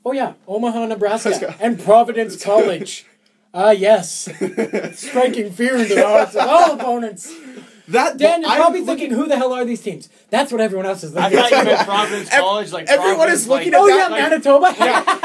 Oh, yeah. Omaha, Nebraska. And Providence College. Yes. Striking fear into the hearts of all opponents. Dan, you're probably thinking, who the hell are these teams? That's what everyone else is looking at. I thought you meant Providence College. Like everyone is looking at that. Oh, that. yeah, Manitoba.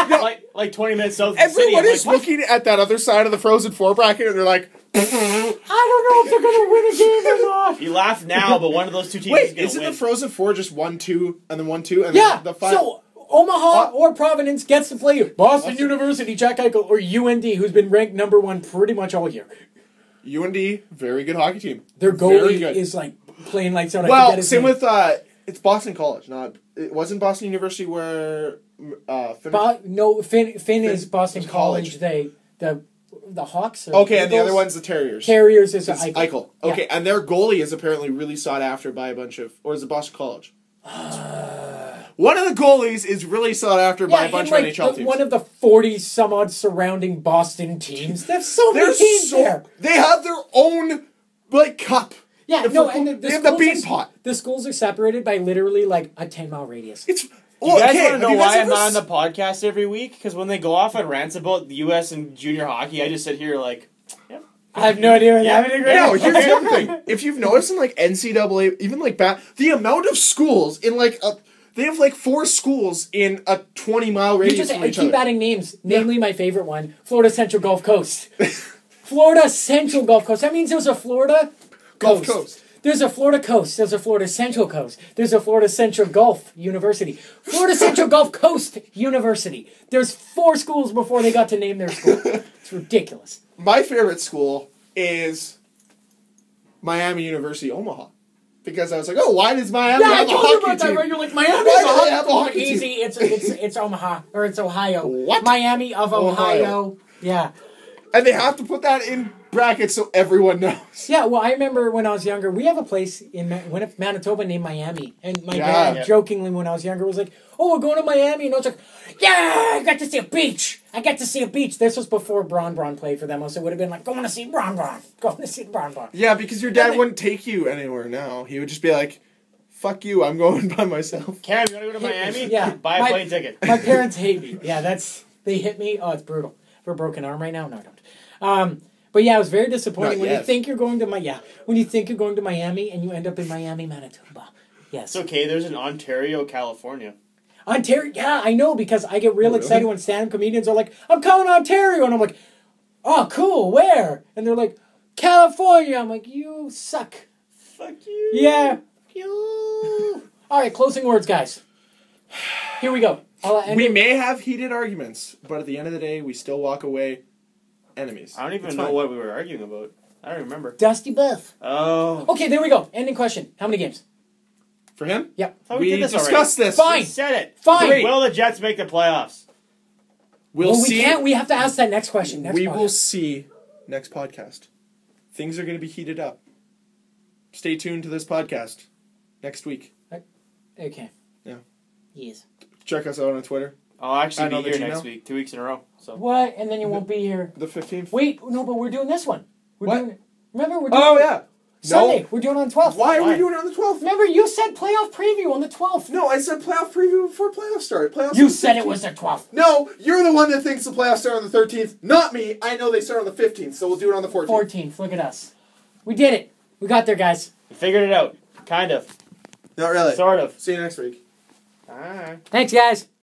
Yeah, like 20 minutes south of the city. Everyone is looking at that other side of the Frozen Four bracket and they're like... I don't know if they're going to win a game or not. You laugh now, but one of those two teams is going to win. Isn't the Frozen Four just 1-2 and then 1-2? And Yeah, then the final? So Omaha or Providence gets to play Boston University, Jack Eichel, or UND, who's been ranked number 1 pretty much all year. UND, very good hockey team. Their goalie is like playing lights out. Well, same with it's Boston College. It wasn't Boston University where Finn is Boston College. The Hawks. Are okay, Eagles. and the other one's the Terriers. Terriers is Eichel. Okay, and their goalie is apparently really sought after by a bunch of, or is it Boston College? One of the goalies is really sought after by a bunch of NHL teams. One of the 40 some odd surrounding Boston teams. There's so many teams there. They have their own cup. Yeah, and they have the bean pot. The schools are separated by literally like a 10-mile radius. You guys want to know why I'm not on the podcast every week? Because when they go off on rants about the U.S. and junior hockey, I just sit here like, yep. I have no idea what happening right now. No, here's the other thing. If you've noticed in NCAA, even the amount of schools in they have 4 schools in a 20-mile radius from each other. I keep adding names. Namely, my favorite one, Florida Central Gulf Coast. Florida Central Gulf Coast. That means there's a Florida Gulf Coast. There's a Florida Coast. There's a Florida Central Coast. There's a Florida Central Gulf University. Florida Central Gulf Coast University. There's 4 schools before they got to name their school. It's ridiculous. My favorite school is Miami University, Omaha. Because I was like, oh, why does Miami have a hockey team? Right? You're like, Miami's a hockey team. Easy. It's Omaha. Or it's Ohio. What? Miami of Ohio. Yeah. And they have to put that in brackets so everyone knows. Yeah, well, I remember when I was younger, we have a place in Manitoba named Miami. And my dad, jokingly, when I was younger, was like, oh, we're going to Miami. And I was like, yeah, I got to see a beach. This was before Bron played for them. So it would have been like, going to see Bron. Yeah, because your dad wouldn't take you anywhere now. He would just be like, fuck you, I'm going by myself. Cam, you want to go to Miami? Yeah. Buy a plane ticket. My parents hate me. Yeah, they hit me. Oh, it's brutal. For a broken arm right now? No, I don't. But yeah, it was very disappointing when you think you're going to Miami and you end up in Miami, Manitoba. Yes. It's okay. There's an Ontario, California. Ontario, yeah, I know, because I get real excited when stand-up comedians are like, I'm coming to Ontario, and I'm like, oh, cool, where? And they're like, California. I'm like, you suck. Fuck you. Yeah. You. All right, closing words, guys. Here we go. We may have heated arguments, but at the end of the day, we still walk away enemies. I don't even know what we were arguing about. I don't remember. Dusty Buff. Oh. Okay, there we go. Ending question. How many games? For him? Yep. We discussed this. Fine. We said it. Fine. 3. Will the Jets make the playoffs? We'll see. We can't. We have to ask that next question. We will see next podcast. Things are going to be heated up. Stay tuned to this podcast next week. Okay. Yeah. Yes. Check us out on Twitter. I'll actually be here next week, 2 weeks in a row. So. What? And then you won't be here. The 15th? Wait, no, but we're doing this one. Remember, we're doing Oh, yeah. Sunday. We're doing it on the 12th. Why are we doing it on the 12th? Remember, you said playoff preview on the 12th. No, I said playoff preview before playoffs start. You said it was the 12th. No, you're the one that thinks the playoffs start on the 13th. Not me. I know they start on the 15th, so we'll do it on the 14th. 14th. Look at us. We did it. We got there, guys. We figured it out. Kind of. Not really. Sort of. See you next week. Bye. Thanks, guys.